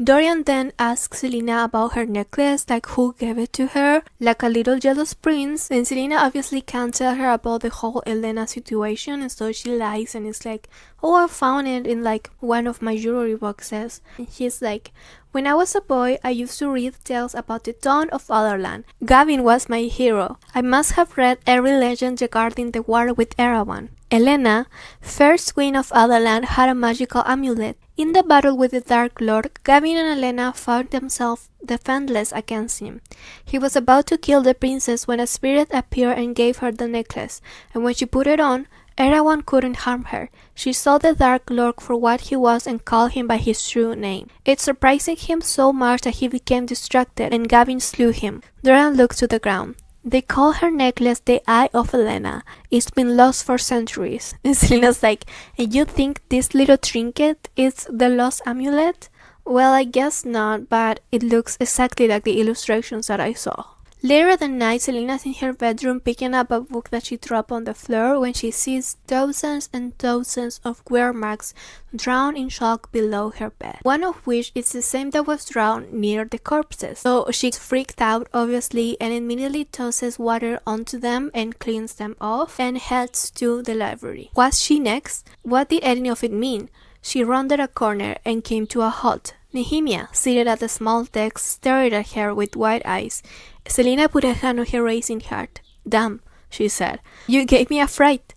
Dorian then asked Selena about her necklace, like who gave it to her, like a little jealous prince, and Selena obviously can't tell her about the whole Elena situation, and so she lies and is like, oh, I found it in like one of my jewelry boxes. And he's like, when I was a boy, I used to read tales about the dawn of Otherland. Gavin was my hero. I must have read every legend regarding the war with Erawan. Elena, first queen of Otherland, had a magical amulet. In the battle with the Dark Lord, Gavin and Elena found themselves defenseless against him. He was about to kill the princess when a spirit appeared and gave her the necklace, and when she put it on, Erawan couldn't harm her. She saw the Dark Lord for what he was and called him by his true name. It surprised him so much that he became distracted, and Gavin slew him. Dorian looked to the ground. They call her necklace the Eye of Elena. It's been lost for centuries. And Selena's like, and you think this little trinket is the lost amulet? Well, I guess not, but it looks exactly like the illustrations that I saw. Later that night, Selena's in her bedroom picking up a book that she dropped on the floor when she sees dozens and dozens of wear marks drawn in chalk below her bed, one of which is the same that was drawn near the corpses. So she's freaked out, obviously, and immediately tosses water onto them and cleans them off and heads to the library. What's she next? What did any of it mean? She rounded a corner and came to a halt. Nehemia, seated at a small desk, stared at her with wide eyes. Selena put a hand on her racing heart. Damn, she said. You gave me a fright.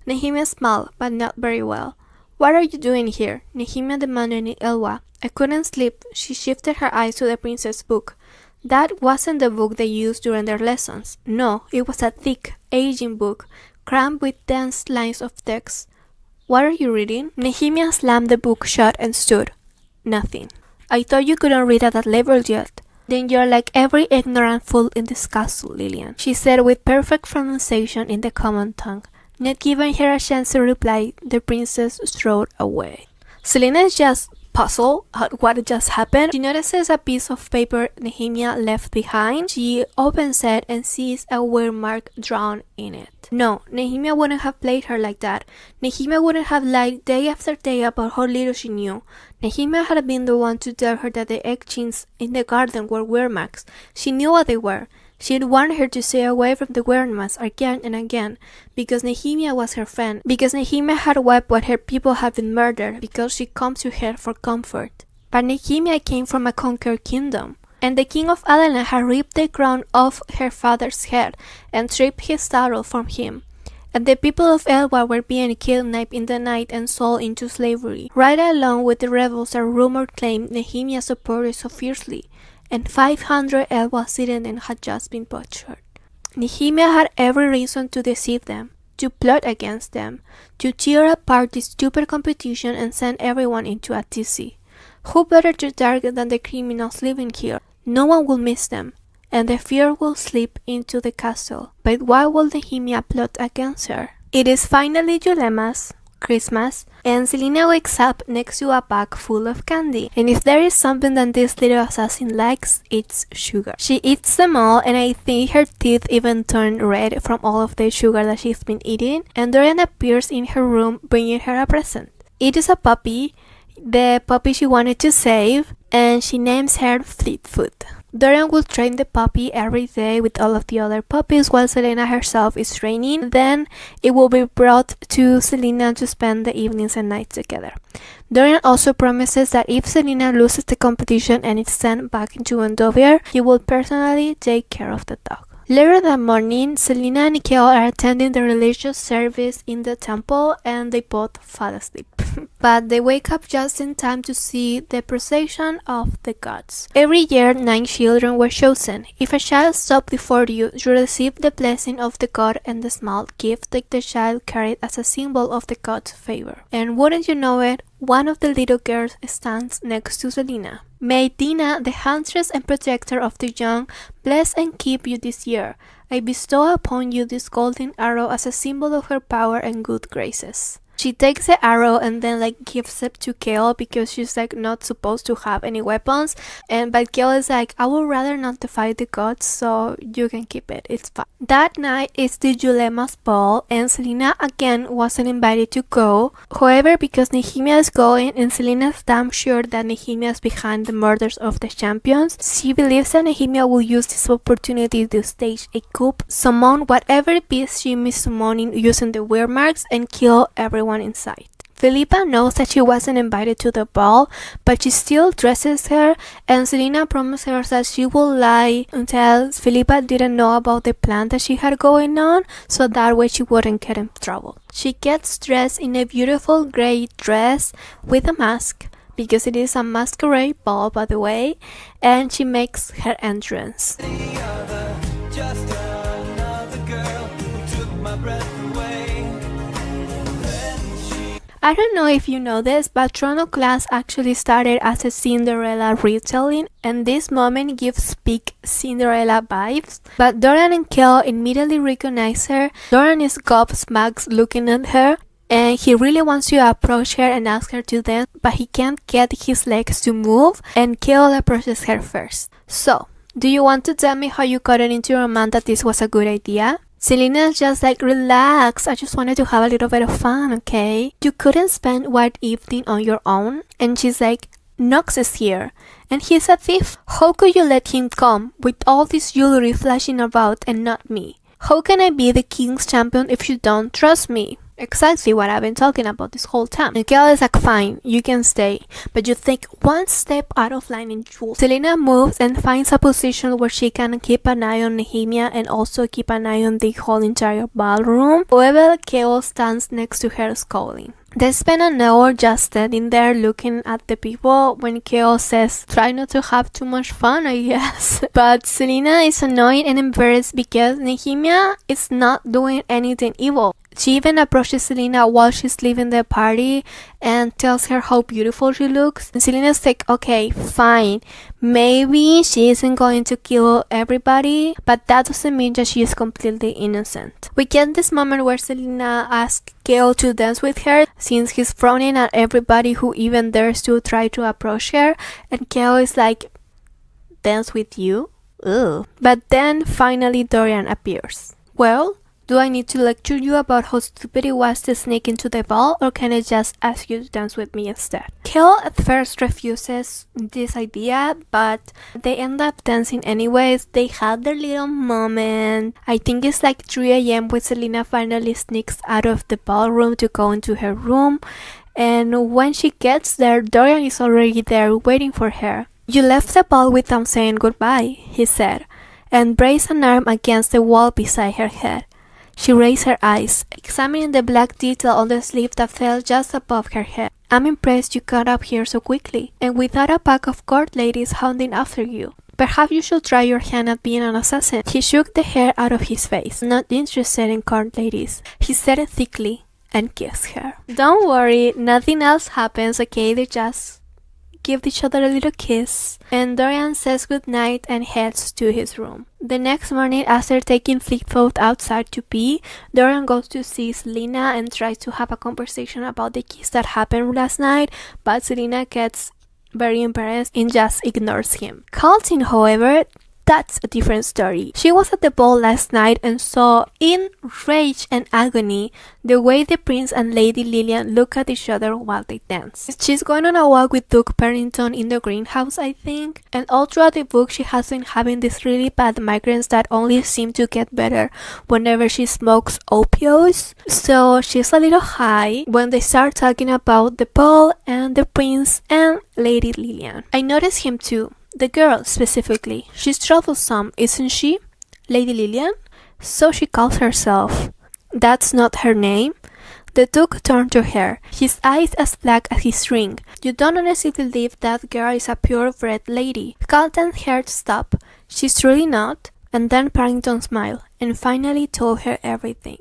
Nehemia smiled, but not very well. What are you doing here? Nehemia demanded in Elwha. I couldn't sleep. She shifted her eyes to the princess' book. That wasn't the book they used during their lessons. No, it was a thick, aging book, crammed with dense lines of text. What are you reading? Nehemia slammed the book shut and stood. Nothing. I thought you couldn't read at that level yet. Then you're like every ignorant fool in this castle, Lillian, she said with perfect pronunciation in the common tongue. Not giving her a chance to reply, the princess strode away. Selena is just puzzled at what just happened. She notices a piece of paper Nehemia left behind. She opens it and sees a wear mark drawn in it. No, Nehemia wouldn't have played her like that. Nehemia wouldn't have lied day after day about how little she knew. Nehemia had been the one to tell her that the etchings in the garden were wear marks. She knew what they were. She had warned her to stay away from the wear marks again and again, because Nehemia was her friend, because Nehemia had wept when her people had been murdered, because she comes to her for comfort. But Nehemia came from a conquered kingdom, and the king of Adelan had ripped the crown off her father's head and stripped his title from him. And the people of Elwha were being kidnapped in the night and sold into slavery, right along with the rebels that rumor claimed Nehemia supported so fiercely, and 500 Elwha citizens had just been butchered. Nehemia had every reason to deceive them, to plot against them, to tear apart this stupid competition and send everyone into a tizzy. Who better to target than the criminals living here? No one will miss them, and the fear will slip into the castle. But why will Nehemia plot against her? It is finally Yulemas, Christmas, and Selena wakes up next to a bag full of candy. And if there is something that this little assassin likes, it's sugar. She eats them all, and I think her teeth even turn red from all of the sugar that she's been eating. And Dorian appears in her room bringing her a present. It is a puppy, the puppy she wanted to save, and she names her Fleetfoot. Dorian will train the puppy every day with all of the other puppies while Selena herself is training. Then it will be brought to Selena to spend the evenings and nights together. Dorian also promises that if Selena loses the competition and is sent back into Andover, he will personally take care of the dog. Later that morning, Selena and Kale are attending the religious service in the temple and they both fall asleep. But they wake up just in time to see the procession of the gods. Every year, 9 children were chosen. If a child stopped before you, you received the blessing of the god and the small gift that the child carried as a symbol of the god's favor. And wouldn't you know it, one of the little girls stands next to Selena. May Dina, the huntress and protector of the young, bless and keep you this year. I bestow upon you this golden arrow as a symbol of her power and good graces. She takes the arrow and then gives it to Kale because she's not supposed to have any weapons. But Kale is I would rather not defy the gods, so you can keep it. It's fine. That night is the Julema's ball, and Selena again wasn't invited to go. However, because Nehemia is going and Selena's damn sure that Nehemia is behind the murders of the champions, she believes that Nehemia will use this opportunity to stage a coup, summon whatever beast she is summoning using the weird marks, and kill everyone in sight. Felipa knows that she wasn't invited to the ball, but she still dresses her, and Selena promises her that she will lie until Felipa didn't know about the plan that she had going on, so that way she wouldn't get in trouble. She gets dressed in a beautiful gray dress with a mask, because it is a masquerade ball, by the way, and she makes her entrance. Just another girl who took my breath away. I don't know if you know this, but Toronto Class actually started as a Cinderella retelling, and this moment gives big Cinderella vibes. But Dorian and Kale immediately recognize her. Dorian is gobsmacked looking at her, and he really wants to approach her and ask her to dance, but he can't get his legs to move, and Kale approaches her first. So, do you want to tell me how you got it into your mind that this was a good idea? Selena's just relax, I just wanted to have a little bit of fun, okay? You couldn't spend white evening on your own? And she's Nox is here, and he's a thief. How could you let him come with all this jewelry flashing about and not me? How can I be the king's champion if you don't trust me? Exactly what I've been talking about this whole time. And Kale is fine, you can stay, but you think one step out of line in jewels. Selena moves and finds a position where she can keep an eye on Nehemia and also keep an eye on the whole entire ballroom. However, Kale stands next to her scowling. They spend an hour just standing there looking at the people when Kale says, try not to have too much fun, I guess. But Selena is annoyed and embarrassed because Nehemia is not doing anything evil. She even approaches Selena while she's leaving the party and tells her how beautiful she looks. And Selena's okay, fine. Maybe she isn't going to kill everybody, but that doesn't mean that she is completely innocent. We get this moment where Selena asks Kale to dance with her since he's frowning at everybody who even dares to try to approach her. And Kale is dance with you? Ugh. But then finally Dorian appears. Well, do I need to lecture you about how stupid it was to sneak into the ball, or can I just ask you to dance with me instead? Kale at first refuses this idea, but they end up dancing anyways. They had their little moment. I think it's 3 a.m. when Selena finally sneaks out of the ballroom to go into her room, and when she gets there, Dorian is already there waiting for her. You left the ball without saying goodbye, he said, and braced an arm against the wall beside her head. She raised her eyes, examining the black detail on the sleeve that fell just above her head. I'm impressed you got up here so quickly, and without a pack of court ladies hounding after you. Perhaps you should try your hand at being an assassin. He shook the hair out of his face. Not interested in court ladies, he said it thickly, and kissed her. Don't worry, nothing else happens, okay? They just give each other a little kiss, and Dorian says goodnight and heads to his room. The next morning, after taking Fleetfoot outside to pee, Dorian goes to see Selena and tries to have a conversation about the kiss that happened last night, but Selena gets very embarrassed and just ignores him. Colton, however, that's a different story. She was at the ball last night and saw, in rage and agony, the way the prince and Lady Lillian look at each other while they dance. She's going on a walk with Duke Pennington in the greenhouse, I think, and all throughout the book she has been having these really bad migraines that only seem to get better whenever she smokes opioids. So she's a little high when they start talking about the ball and the prince and Lady Lillian. I noticed him too. The girl, specifically. She's troublesome, isn't she? Lady Lilian? So she calls herself. That's not her name? The Duke turned to her, his eyes as black as his ring. You don't honestly believe that girl is a purebred lady. Carlton's heart stopped. She's truly not? And then Paddington smiled, and finally told her everything.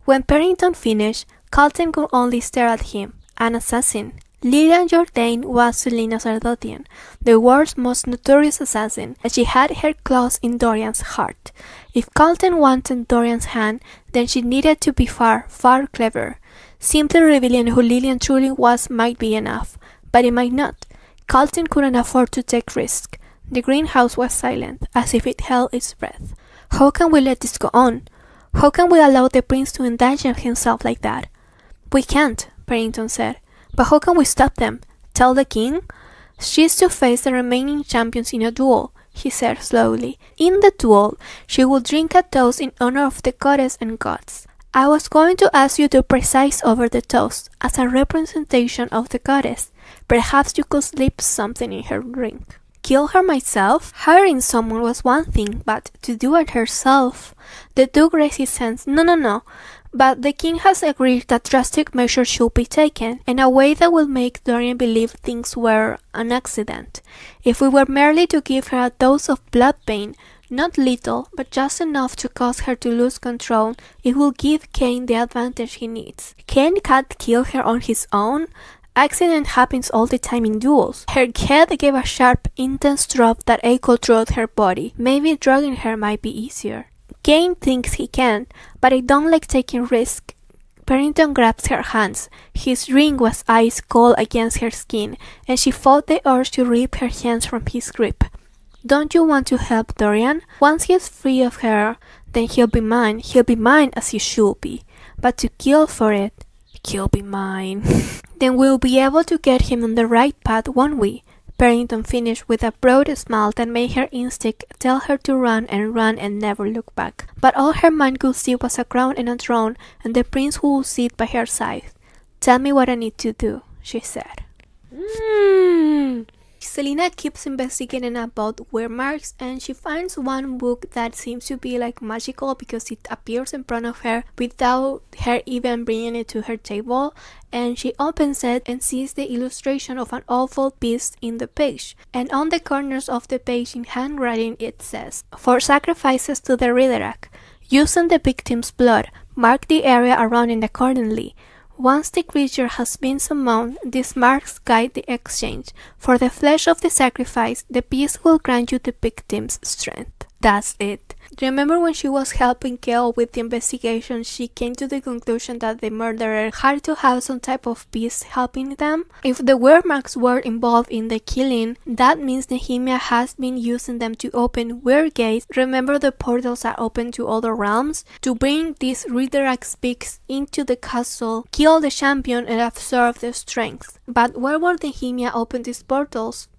When Paddington finished, Carlton could only stare at him. An assassin. Lilian Jourdain was Selena Sardotian, the world's most notorious assassin, and she had her claws in Dorian's heart. If Carlton wanted Dorian's hand, then she needed to be far, far cleverer. Simply revealing who Lilian truly was might be enough, but it might not. Carlton couldn't afford to take risks. The greenhouse was silent, as if it held its breath. How can we let this go on? How can we allow the prince to endanger himself like that? We can't, Paddington said. But how can we stop them? Tell the king? She's to face the remaining champions in a duel, he said slowly. In the duel, she will drink a toast in honor of the goddess and gods. I was going to ask you to preside over the toast, as a representation of the goddess. Perhaps you could slip something in her drink. Kill her myself? Hiring someone was one thing, but to do it herself... The Duke raised his hands. No. But the king has agreed that drastic measures should be taken, in a way that will make Dorian believe things were an accident. If we were merely to give her a dose of blood pain, not little, but just enough to cause her to lose control, it will give Kane the advantage he needs. Kane can't kill her on his own. Accident happens all the time in duels. Her head gave a sharp, intense drop that echoed throughout her body. Maybe drugging her might be easier. Kane thinks he can, but I don't like taking risks. Paddington grabs her hands. His ring was ice cold against her skin, and she fought the urge to rip her hands from his grip. Don't you want to help Dorian? Once he is free of her, then he'll be mine. He'll be mine as he should be. But to kill for it, he'll be mine. Then we'll be able to get him on the right path, won't we? Paddington finished with a broad smile that made her instinct tell her to run and never look back. But all her mind could see was a crown and a throne, and the prince who would sit by her side. Tell me what I need to do, she said. Selena keeps investigating about wear marks, and she finds one book that seems to be like magical because it appears in front of her without her even bringing it to her table, and she opens it and sees the illustration of an awful beast in the page, and on the corners of the page in handwriting it says, "For sacrifices to the Riderack, using the victim's blood, mark the area around it accordingly. Once the creature has been summoned, these marks guide the exchange. For the flesh of the sacrifice, the beast will grant you the victim's strength." That's it. Remember when she was helping Gale with the investigation, she came to the conclusion that the murderer had to have some type of beast helping them? If the wear marks were involved in the killing, that means Nehemia has been using them to open weir gates. Remember the portals that open to other realms? To bring these Riderack beasts into the castle, kill the champion and absorb their strength. But where would Nehemia open these portals?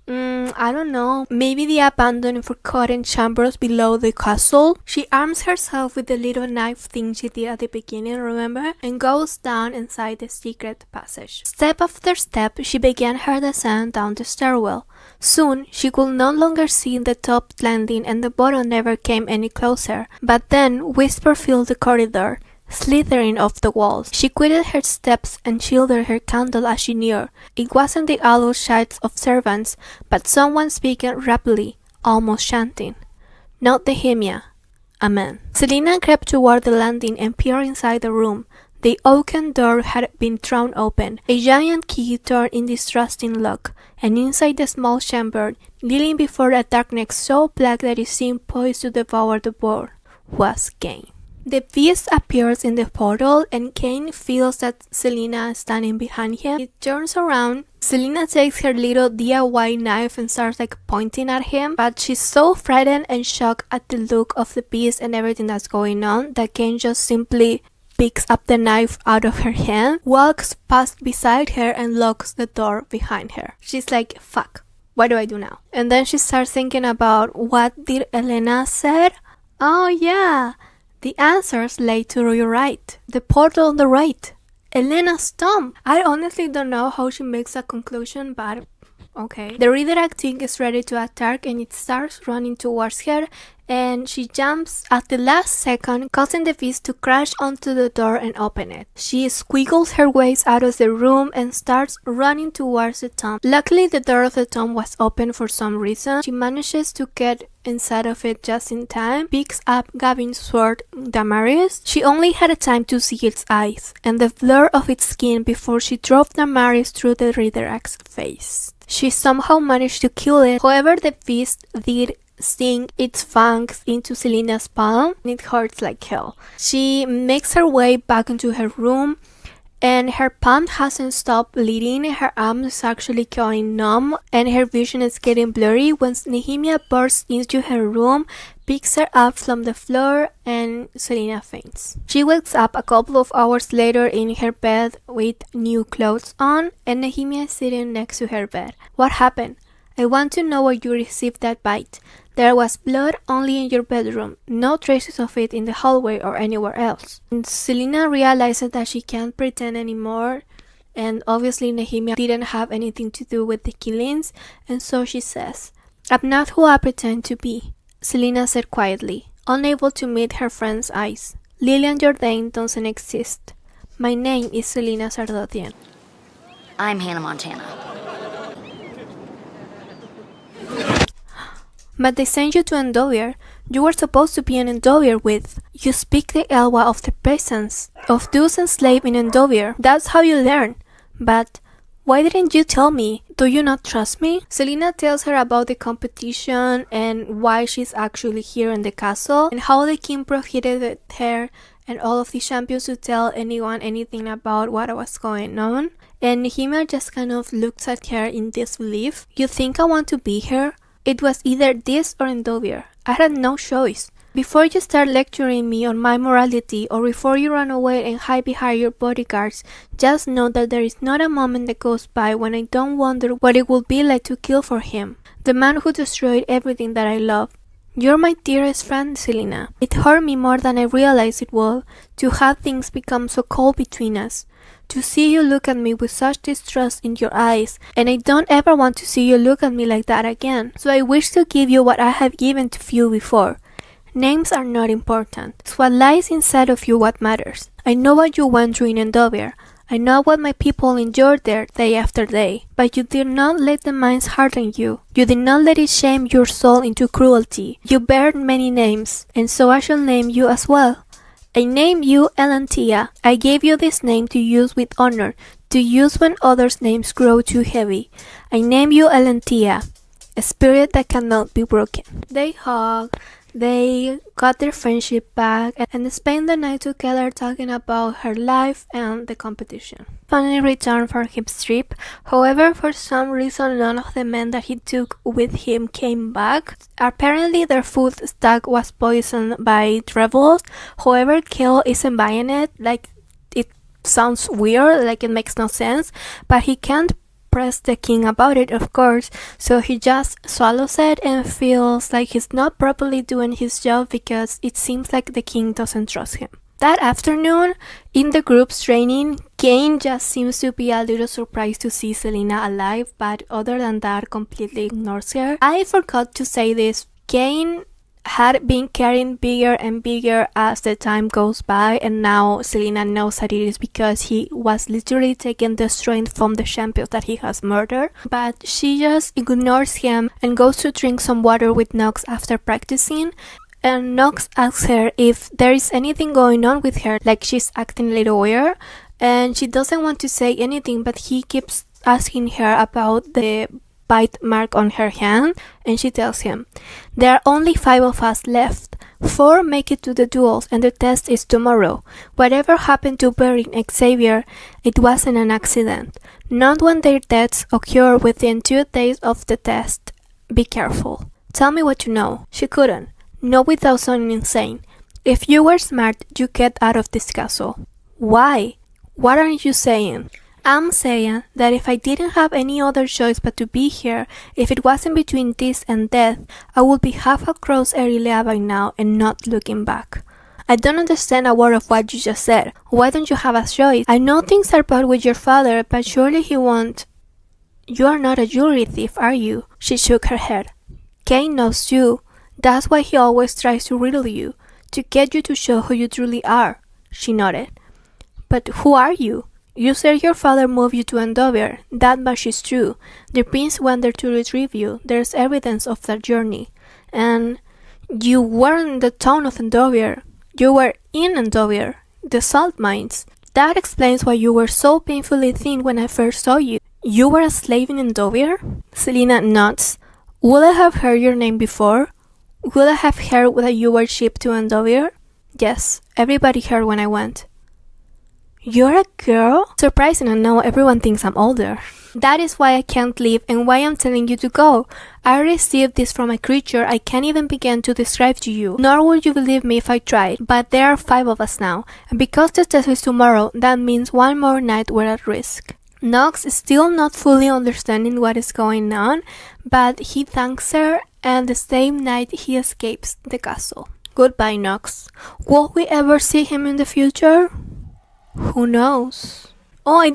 I don't know. Maybe the abandoned and forgotten chambers below the castle? She arms herself with the little knife thing she did at the beginning, remember? And goes down inside the secret passage. Step after step, she began her descent down the stairwell. Soon, she could no longer see the top landing and the bottom never came any closer. But then, whisper filled the corridor, slithering off the walls. She quitted her steps and shielded her candle as she neared. It wasn't the adult shouts of servants, but someone speaking rapidly, almost chanting. Not Nehemia. Amen. Selena crept toward the landing and peered inside the room. The oaken door had been thrown open. A giant key turned in the trusting lock, and inside the small chamber, kneeling before a darkness so black that it seemed poised to devour the board, was Kane. The beast appears in the portal, and Kane feels that Selena is standing behind him. He turns around. Selena takes her little DIY knife and starts pointing at him, but she's so frightened and shocked at the look of the beast and everything that's going on that Kane just simply picks up the knife out of her hand, walks past beside her and locks the door behind her. She's like, fuck, what do I do now? And then she starts thinking about, what did Elena said? Oh yeah, the answers lay to your right. The portal on the right. Elena's tomb. I honestly don't know how she makes a conclusion, but okay. The Riderack thing is ready to attack and it starts running towards her, and she jumps at the last second, causing the beast to crash onto the door and open it. She squiggles her way out of the room and starts running towards the tomb. Luckily, the door of the tomb was open for some reason. She manages to get inside of it just in time, picks up Gavin's sword, Damaris. She only had time to see its eyes and the blur of its skin before she drove Damaris through the Riderach's face. She somehow managed to kill it, however the beast did sink its fangs into Selina's palm and it hurts like hell. She makes her way back into her room and her palm hasn't stopped bleeding. Her arm is actually going numb and her vision is getting blurry when Nehemia bursts into her room, picks her up from the floor, and Selina faints. She wakes up a couple of hours later in her bed with new clothes on and Nehemia is sitting next to her bed. What happened? I want to know where you received that bite. There was blood only in your bedroom, no traces of it in the hallway or anywhere else. And Selina realizes that she can't pretend anymore, and obviously Nehemia didn't have anything to do with the killings, and so she says, I'm not who I pretend to be. Selina said quietly, unable to meet her friend's eyes. Lilian Jordan doesn't exist. My name is Selina Sardotian. I'm Hannah Montana. But they sent you to Endovier. You were supposed to be in Endovier with. You speak the Elwa of the peasants, of those enslaved in Endovier. That's how you learn. But why didn't you tell me? Do you not trust me? Selina tells her about the competition and why she's actually here in the castle and how the king prohibited her and all of the champions to tell anyone anything about what was going on. And Nehemia just kind of looks at her in disbelief. You think I want to be here? It was either this or Endovier. I had no choice. Before you start lecturing me on my morality or before you run away and hide behind your bodyguards, just know that there is not a moment that goes by when I don't wonder what it would be like to kill for him, the man who destroyed everything that I love. You're my dearest friend, Selina. It hurt me more than I realized it would, to have things become so cold between us. To see you look at me with such distrust in your eyes, and I don't ever want to see you look at me like that again. So I wish to give you what I have given to you before. Names are not important. It's what lies inside of you what matters. I know what you went through in Endovier. I know what my people endured there day after day. But you did not let the mines harden you. You did not let it shame your soul into cruelty. You bear many names, and so I shall name you as well. I name you Elantia. I gave you this name to use with honor, to use when others' names grow too heavy. I name you Elantia, a spirit that cannot be broken. They hug, they got their friendship back, and spent the night together talking about her life and the competition. Finally returned from his trip. However, for some reason, none of the men that he took with him came back. Apparently, their food stock was poisoned by rebels. However, Kel isn't buying it. Like, it sounds weird, like it makes no sense, but he can't press the king about it, of course, so he just swallows it and feels like he's not properly doing his job because it seems like the king doesn't trust him. That afternoon, in the group's training, Cain just seems to be a little surprised to see Selina alive, but other than that, completely ignores her. I forgot to say this. Cain had been getting bigger and bigger as the time goes by, and now Selina knows that it is because he was literally taking the strength from the champions that he has murdered. But she just ignores him and goes to drink some water with Nox after practicing. And Nox asks her if there is anything going on with her, like she's acting a little weird, and she doesn't want to say anything, but he keeps asking her about the bite mark on her hand, and she tells him, there are only 5 of us left. 4 make it to the duels, and the test is tomorrow. Whatever happened to Barry and Xavier, it wasn't an accident. Not when their deaths occur within 2 days of the test. Be careful. Tell me what you know. She couldn't. Not without sounding insane. If you were smart, you'd get out of this castle. Why? What are you saying? I'm saying that if I didn't have any other choice but to be here, if it wasn't between this and death, I would be half across Erilea by now and not looking back. I don't understand a word of what you just said. Why don't you have a choice? I know things are bad with your father, but surely he won't. You are not a jewelry thief, are you? She shook her head. Cain knows you. That's why he always tries to riddle you, to get you to show who you truly are. She nodded. But who are you? You said your father moved you to Andover. That much is true. The prince went there to retrieve you. There's evidence of that journey. And you weren't in the town of Andover. You were in Andover, the salt mines. That explains why you were so painfully thin when I first saw you. You were a slave in Andover? Selena nods. Would I have heard your name before? Would I have heard that you were shipped to Andover? Yes, everybody heard when I went. You're a girl? Surprising, and now everyone thinks I'm older. That is why I can't leave and why I'm telling you to go. I received this from a creature I can't even begin to describe to you, nor would you believe me if I tried. But there are 5 of us now, and because the test is tomorrow, that means one more night we're at risk. Knox is still not fully understanding what is going on, but he thanks her, and the same night he escapes the castle. Goodbye, Knox. Will we ever see him in the future? Who knows? Oh, I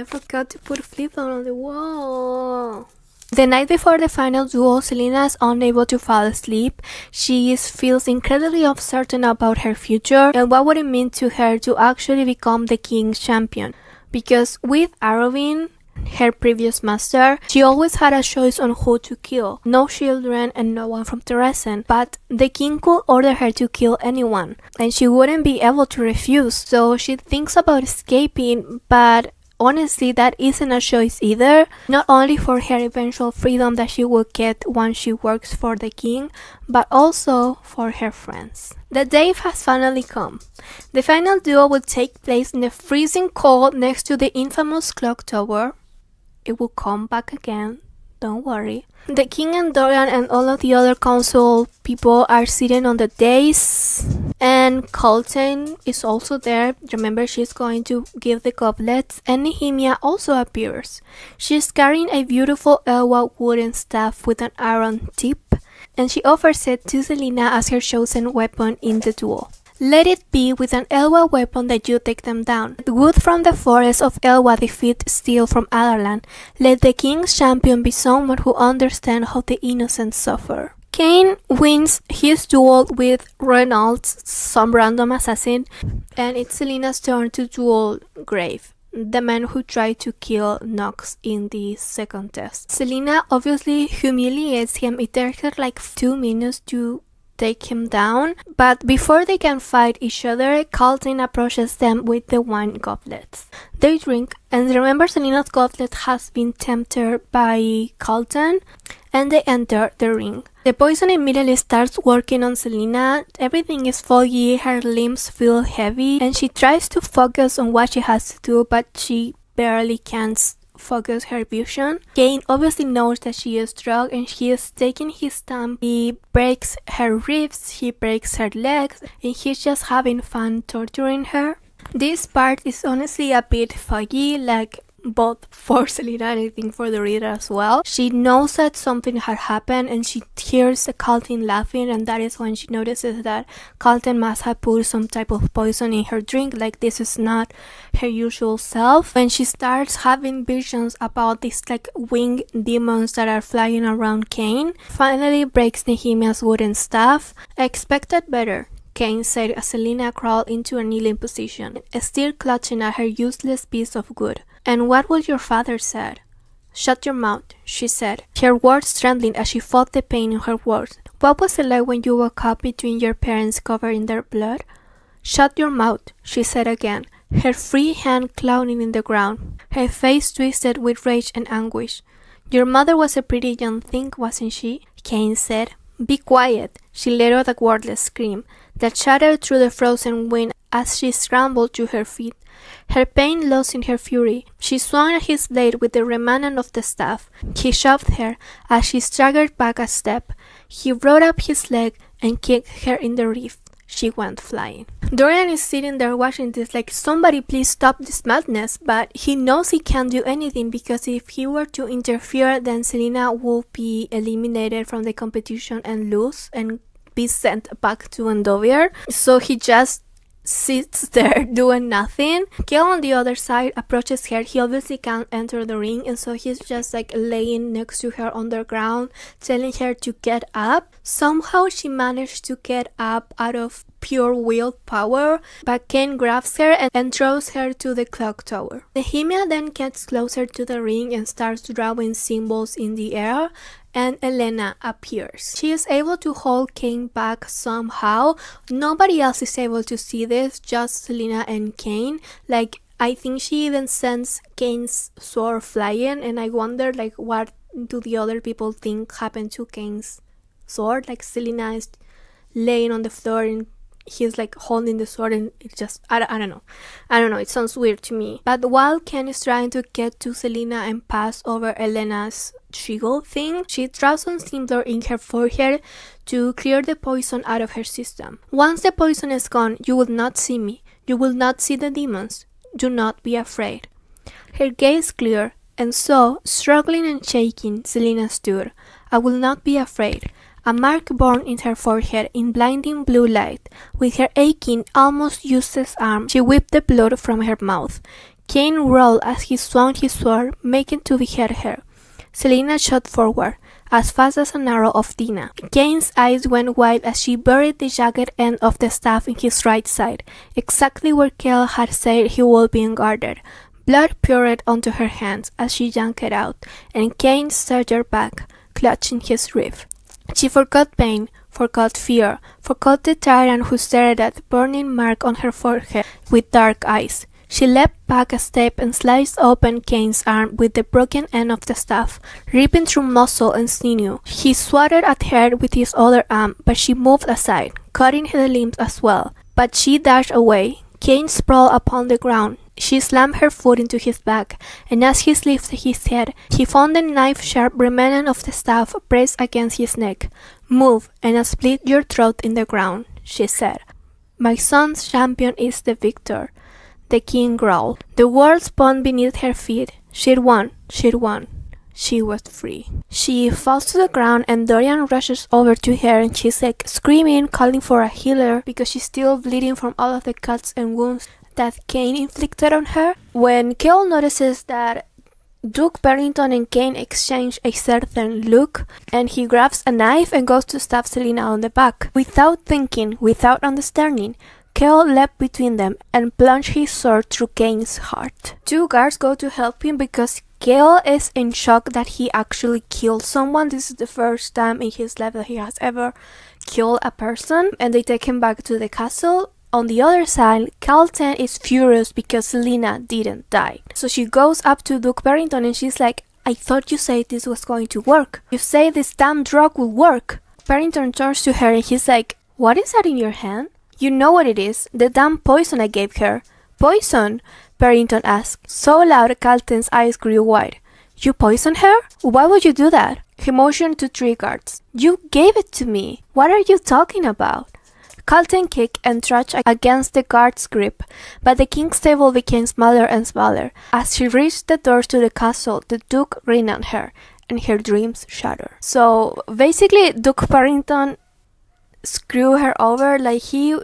forgot to put flip on the wall. The night before the final duel, Selena is unable to fall asleep. She feels incredibly uncertain about her future and what would it mean to her to actually become the king's champion. Because with Arobin, her previous master, she always had a choice on who to kill. No children and no one from Teresen. But the king could order her to kill anyone, and she wouldn't be able to refuse. So she thinks about escaping, but honestly, that isn't a choice either. Not only for her eventual freedom that she will get once she works for the king, but also for her friends. The day has finally come. The final duel will take place in the freezing cold next to the infamous clock tower. It will come back again, don't worry. The king and Dorian and all of the other council people are sitting on the dais, and Colton is also there. Remember, she's going to give the goblets, and Nehemia also appears. She's carrying a beautiful Elwha wooden staff with an iron tip, and she offers it to Selena as her chosen weapon in the duel. Let it be with an Elwha weapon that you take them down. Wood from the forest of Elwha defeat steel from Adarlan. Let the king's champion be someone who understands how the innocent suffer. Cain wins his duel with Reynolds, some random assassin, and it's Selena's turn to duel Grave, the man who tried to kill Knox in the second test. Selena obviously humiliates him. It takes her like 2 minutes to take him down, but before they can fight each other, Colton approaches them with the wine goblets. They drink, and remember, Selena's goblet has been tempted by Colton, and they enter the ring. The poison immediately starts working on Selena. Everything is foggy, her limbs feel heavy, and she tries to focus on what she has to do, but she barely can focus her vision. Cain obviously knows that she is drugged, and he is taking his time. He breaks her ribs, he breaks her legs, and he's just having fun torturing her. This part is honestly a bit foggy, like both for Selena and I think for the reader as well. She knows that something had happened, and she hears Colton laughing, and that is when she notices that Colton must have put some type of poison in her drink, like this is not her usual self. And she starts having visions about these like winged demons that are flying around Cain. Finally breaks Nehemia's wooden staff. I expected better, Cain said as Selena crawled into a kneeling position, still clutching at her useless piece of wood. And what would your father said? Shut your mouth, she said, her words trembling as she fought the pain in her words. What was it like when you woke up between your parents covered in their blood? Shut your mouth, she said again, her free hand clouding in the ground, her face twisted with rage and anguish. Your mother was a pretty young thing, wasn't she? Cain said. Be quiet, she let out a wordless scream that shattered through the frozen wind as she scrambled to her feet. Her pain lost in her fury. She swung at his blade with the remnant of the staff. He shoved her as she staggered back a step. He brought up his leg and kicked her in the ribs. She went flying. Dorian is sitting there watching this like, somebody please stop this madness, but he knows he can't do anything because if he were to interfere, then Selena will be eliminated from the competition and lose and be sent back to Andover. So he just sits there doing nothing. Gale on the other side approaches her. He obviously can't enter the ring, and so he's just like laying next to her on the ground, telling her to get up. Somehow she managed to get up out of pure willpower, but Kane grabs her and throws her to the clock tower. Nehemia then gets closer to the ring and starts drawing symbols in the air, and Elena appears. She is able to hold Kane back somehow. Nobody else is able to see this, just Selena and Kane. Like, I think she even sends Kane's sword flying, and I wonder like what do the other people think happened to Kane's sword. Like, Selena is laying on the floor and he's like holding the sword, and it just I don't know, it sounds weird to me. But while Ken is trying to get to Selena and pass over Elena's shield thing, she draws some Simblor in her forehead to clear the poison out of her system. Once the poison is gone, you will not see me, you will not see the demons, do not be afraid. Her gaze cleared, and so, struggling and shaking, Selena stood. I will not be afraid. A mark burned in her forehead in blinding blue light. With her aching, almost useless arm, she whipped the blood from her mouth. Kane rolled as he swung his sword, making to behead her. Selena shot forward, as fast as an arrow of Dina. Kane's eyes went wide as she buried the jagged end of the staff in his right side, exactly where Kel had said he would be guarded. Blood poured onto her hands as she yanked it out, and Kane staggered back, clutching his rib. She forgot pain, forgot fear, forgot the tyrant who stared at the burning mark on her forehead with dark eyes. She leapt back a step and sliced open Kane's arm with the broken end of the staff, ripping through muscle and sinew. He swatted at her with his other arm, but she moved aside, cutting the limbs as well. But she dashed away. Kane sprawled upon the ground. She slammed her foot into his back, and as he lifted his head, he found the knife-sharp remnant of the staff pressed against his neck. Move, and I'll split your throat in the ground, she said. My son's champion is the victor, the king growled. The world spun beneath her feet. She'd won, she'd won. She was free. She falls to the ground, and Dorian rushes over to her, and she's like screaming, calling for a healer because she's still bleeding from all of the cuts and wounds that Kane inflicted on her. When Kel notices that Duke Barrington and Kane exchange a certain look, and he grabs a knife and goes to stab Selena on the back. Without thinking, without understanding, Kel leapt between them and plunged his sword through Kane's heart. Two guards go to help him because Kel is in shock that he actually killed someone. This is the first time in his life that he has ever killed a person, and they take him back to the castle. On the other side, Carlton is furious because Selena didn't die. So she goes up to Duke Barrington and she's like, I thought you said this was going to work. You say this damn drug will work. Barrington turns to her and he's like, what is that in your hand? You know what it is, the damn poison I gave her. Poison? Barrington asked. So loud Carlton's eyes grew wide. You poisoned her? Why would you do that? He motioned to three guards. You gave it to me. What are you talking about? Carlton kicked and thrashed against the guard's grip, but the king's table became smaller and smaller. As she reached the doors to the castle, the Duke grinned at her, and her dreams shattered. So basically, Duke Barrington screwed her over like he...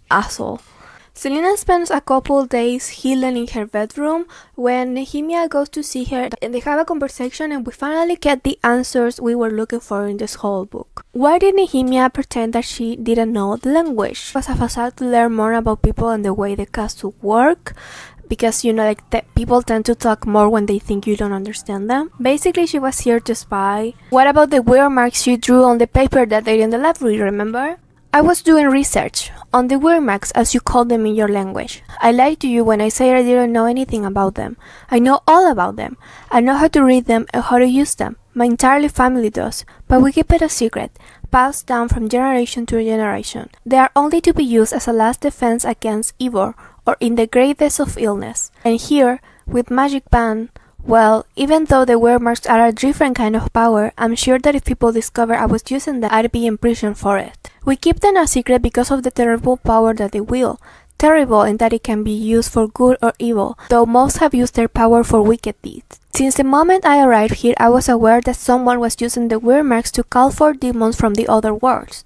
asshole. Selena spends a couple days healing in her bedroom when Nehemia goes to see her, and they have a conversation, and we finally get the answers we were looking for in this whole book. Why did Nehemia pretend that she didn't know the language? It was a facade to learn more about people and the way the castle work, because people tend to talk more when they think you don't understand them. Basically, she was here to spy. What about the weird marks she drew on the paper that day in the library, remember? I was doing research on the weird marks, as you call them in your language. I lied to you when I said I didn't know anything about them. I know all about them. I know how to read them and how to use them. My entire family does, but we keep it a secret, passed down from generation to generation. They are only to be used as a last defense against evil or in the greatest of illness. And here, with Magic Band, well, even though the weird marks are a different kind of power, I'm sure that if people discover I was using them, I'd be in prison for it. We keep them a secret because of the terrible power that they wield. Terrible in that it can be used for good or evil, though most have used their power for wicked deeds. Since the moment I arrived here, I was aware that someone was using the weird marks to call for demons from the other worlds.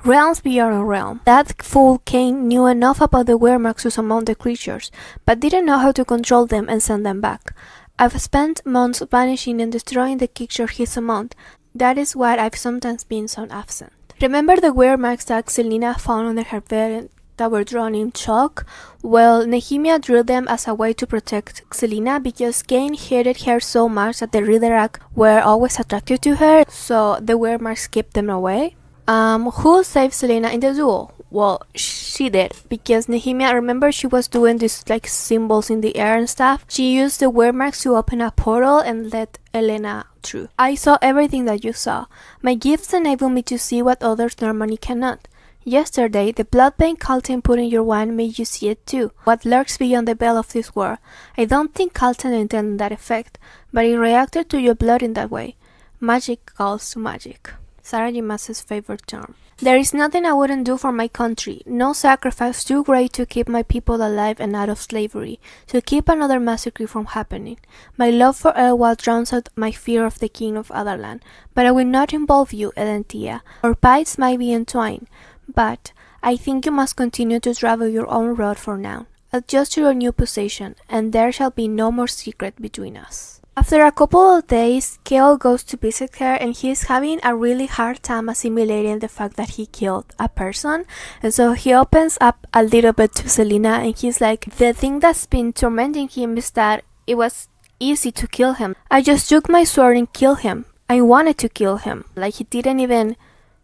realms beyond a realm. That fool Kane knew enough about the Weremarks to summon the creatures, but didn't know how to control them and send them back. I've spent months banishing and destroying the creature he summoned. That is why I've sometimes been so absent. Remember the Weremarks that Selena found under her bed that were drawn in chalk? Well, Nehemia drew them as a way to protect Selena because Kane hated her so much that the Ritherag were always attracted to her, so the Weremarks kept them away. Who saved Selena in the duel? Well, she did, because Nehemia, remember she was doing these like symbols in the air and stuff? She used the Weremarks to open a portal and let Elena through. I saw everything that you saw. My gifts enable me to see what others normally cannot. Yesterday, the bloodbane Kalten put in your wine made you see it too, what lurks beyond the veil of this world. I don't think Kalten intended that effect, but it reacted to your blood in that way. Magic calls to magic. Sarah J. Maas's favorite term. There is nothing I wouldn't do for my country, no sacrifice too great to keep my people alive and out of slavery, to keep another massacre from happening. My love for Elwald drowns out my fear of the king of Otherland, but I will not involve you, Elentia. Our paths might be entwined, but I think you must continue to travel your own road for now. Adjust to your new position, and there shall be no more secret between us. After a couple of days, Kale goes to visit her and he is having a really hard time assimilating the fact that he killed a person. And so he opens up a little bit to Selena and he's like, the thing that's been tormenting him is that it was easy to kill him. I just took my sword and killed him. I wanted to kill him. Like he didn't even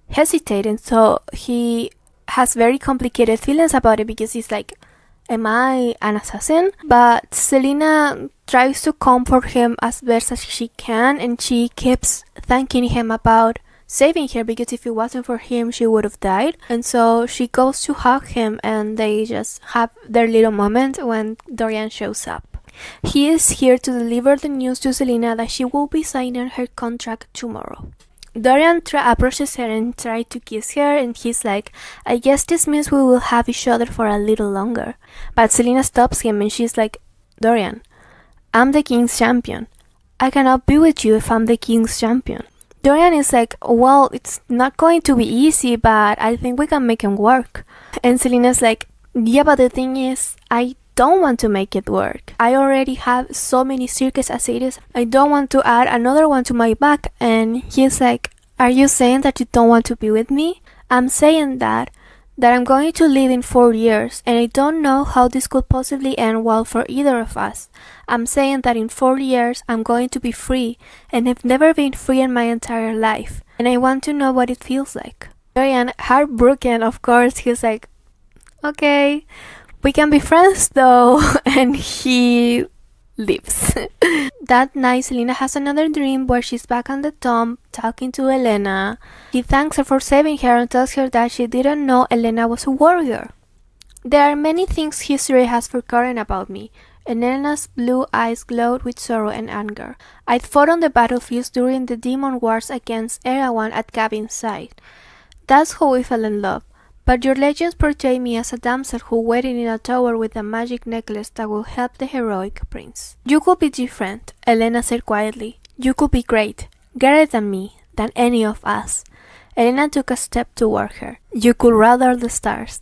hesitate, and so he has very complicated feelings about it because he's like, am I an assassin? But Selena tries to comfort him as best as she can, and she keeps thanking him about saving her because if it wasn't for him she would have died. And so she goes to hug him and they just have their little moment when Dorian shows up. He is here to deliver the news to Selena that she will be signing her contract tomorrow. Dorian approaches her and tries to kiss her, and he's like, I guess this means we will have each other for a little longer. But Selena stops him and she's like, Dorian, I'm the king's champion. I cannot be with you if I'm the king's champion. Dorian is like, well, it's not going to be easy, but I think we can make it work. And Selena's like, yeah, but the thing is, I don't want to make it work. I already have so many circus as it is. I don't want to add another one to my back. And he's like, are you saying that you don't want to be with me? I'm saying that I'm going to live in 4 years and I don't know how this could possibly end well for either of us. I'm saying that in 4 years I'm going to be free and have never been free in my entire life. And I want to know what it feels like. Dorian, heartbroken, of course, he's like, okay, we can be friends though. And he leaves. That night, Selena has another dream where she's back on the tomb talking to Elena. He thanks her for saving her and tells her that she didn't know Elena was a warrior. There are many things history has forgotten about me. Elena's blue eyes glowed with sorrow and anger. I'd fought on the battlefields during the demon wars against Erawan at Gavin's side. That's how we fell in love. But your legends portray me as a damsel who waited in a tower with a magic necklace that will help the heroic prince. You could be different, Elena said quietly. You could be great, greater than me, than any of us. Elena took a step toward her. You could rattle the stars,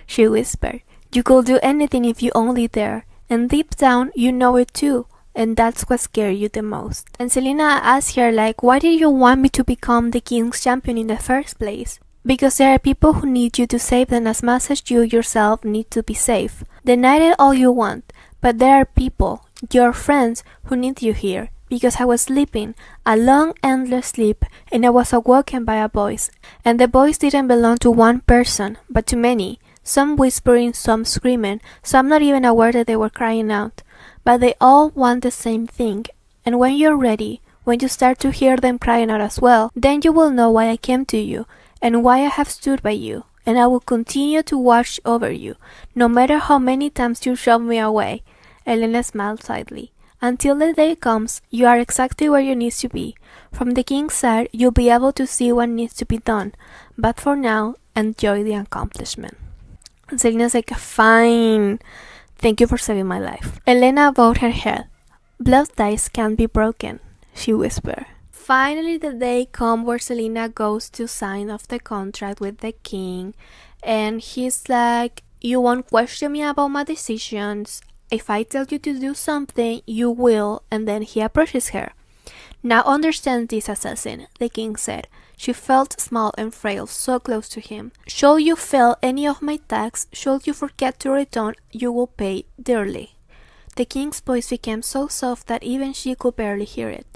she whispered. You could do anything if you only dare, and deep down you know it too, and that's what scares you the most. And Selena asked her, like, why did you want me to become the king's champion in the first place? Because there are people who need you to save them as much as you yourself need to be safe. Deny it all you want, but there are people, your friends, who need you here. Because I was sleeping, a long endless sleep, and I was awoken by a voice. And the voice didn't belong to one person, but to many. Some whispering, some screaming, some not even aware that they were crying out. But they all want the same thing. And when you're ready, when you start to hear them crying out as well, then you will know why I came to you. And why I have stood by you, and I will continue to watch over you, no matter how many times you shove me away. Elena smiled slightly. Until the day comes, you are exactly where you need to be. From the king's side, you'll be able to see what needs to be done. But for now, enjoy the accomplishment. Selena's like, fine. Thank you for saving my life. Elena bowed her head. Blood ties can't be broken, she whispered. Finally, the day comes where Selena goes to sign off the contract with the king, and he's like, you won't question me about my decisions. If I tell you to do something, you will. And then he approaches her. Now understand this, assassin, the king said. She felt small and frail, so close to him. Should you fail any of my tasks, should you forget to return, you will pay dearly. The king's voice became so soft that even she could barely hear it.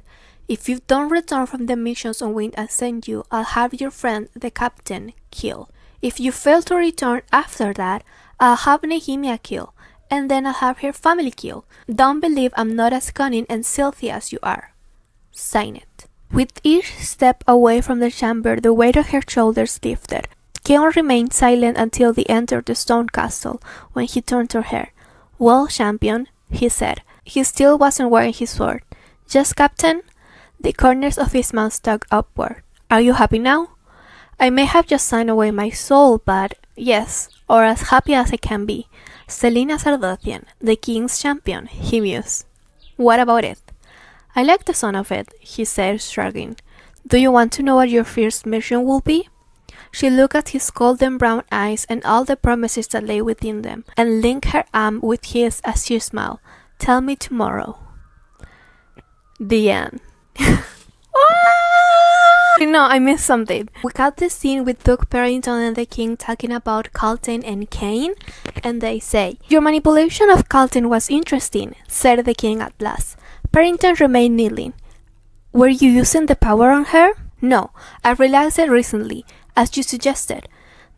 If you don't return from the missions on which I sent you, I'll have your friend, the captain, killed. If you fail to return after that, I'll have Nehemia killed, and then I'll have her family killed. Don't believe I'm not as cunning and stealthy as you are. Sign it. With each step away from the chamber, the weight of her shoulders lifted. Keon remained silent until they entered the stone castle, when he turned to her. Well, champion, he said. He still wasn't wearing his sword. Yes, captain? The corners of his mouth stuck upward. Are you happy now? I may have just signed away my soul, but yes, or as happy as I can be. Selena Sardothian, the king's champion, he mused. What about it? I like the sound of it, he said, shrugging. Do you want to know what your first mission will be? She looked at his golden brown eyes and all the promises that lay within them, and linked her arm with his as she smiled. Tell me tomorrow. The end. No, I missed something. We got the scene with Duke Parrington and the king talking about Calton and Kane, and they say, Your manipulation of Calton was interesting, said the king at last. Parrington remained kneeling. Were you using the power on her? No, I realized it recently, as you suggested.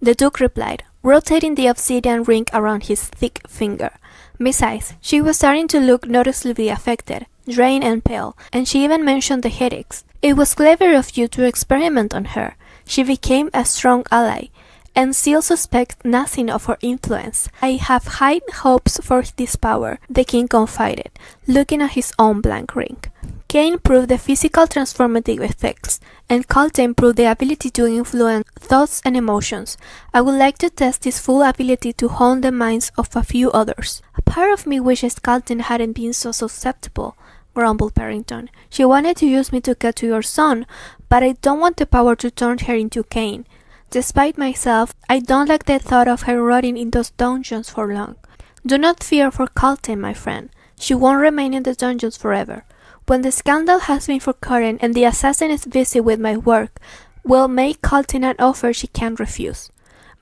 The Duke replied, rotating the obsidian ring around his thick finger. Besides, she was starting to look noticeably affected, drained and pale, and she even mentioned the headaches. It was clever of you to experiment on her. She became a strong ally, and still suspect nothing of her influence. I have high hopes for this power, the king confided, looking at his own blank ring. Kane proved the physical transformative effects, and Calton proved the ability to influence thoughts and emotions. I would like to test his full ability to hone the minds of a few others. A part of me wishes Calton hadn't been so susceptible, grumbled Parrington. She wanted to use me to get to your son, but I don't want the power to turn her into Kane. Despite myself, I don't like the thought of her rotting in those dungeons for long. Do not fear for Calton, my friend. She won't remain in the dungeons forever. When the scandal has been forgotten and the assassin is busy with my work, we'll make Calton an offer she can't refuse.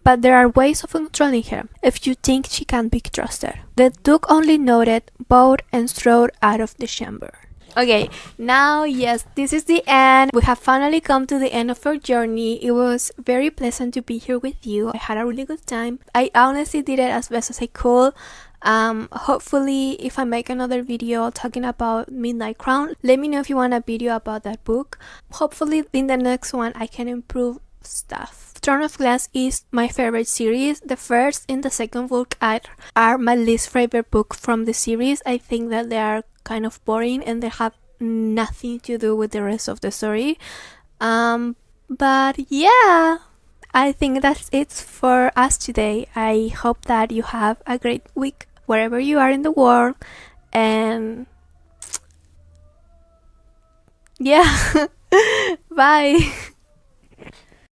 But there are ways of controlling her, if you think she can be trusted. The Duke only nodded, bowed, and strode out of the chamber. Okay, now yes, this is the end. We have finally come to the end of our journey. It was very pleasant to be here with you. I had a really good time. I honestly did it as best as I could. Hopefully if I make another video talking about Midnight Crown, let me know if you want a video about that book. Hopefully in the next one I can improve stuff. Throne of Glass is my favorite series. The first and the second book are my least favorite book from the series. I think that they are kind of boring and they have nothing to do with the rest of the story. But yeah, I think that's it for us today. I hope that you have a great week wherever you are in the world, and yeah, bye.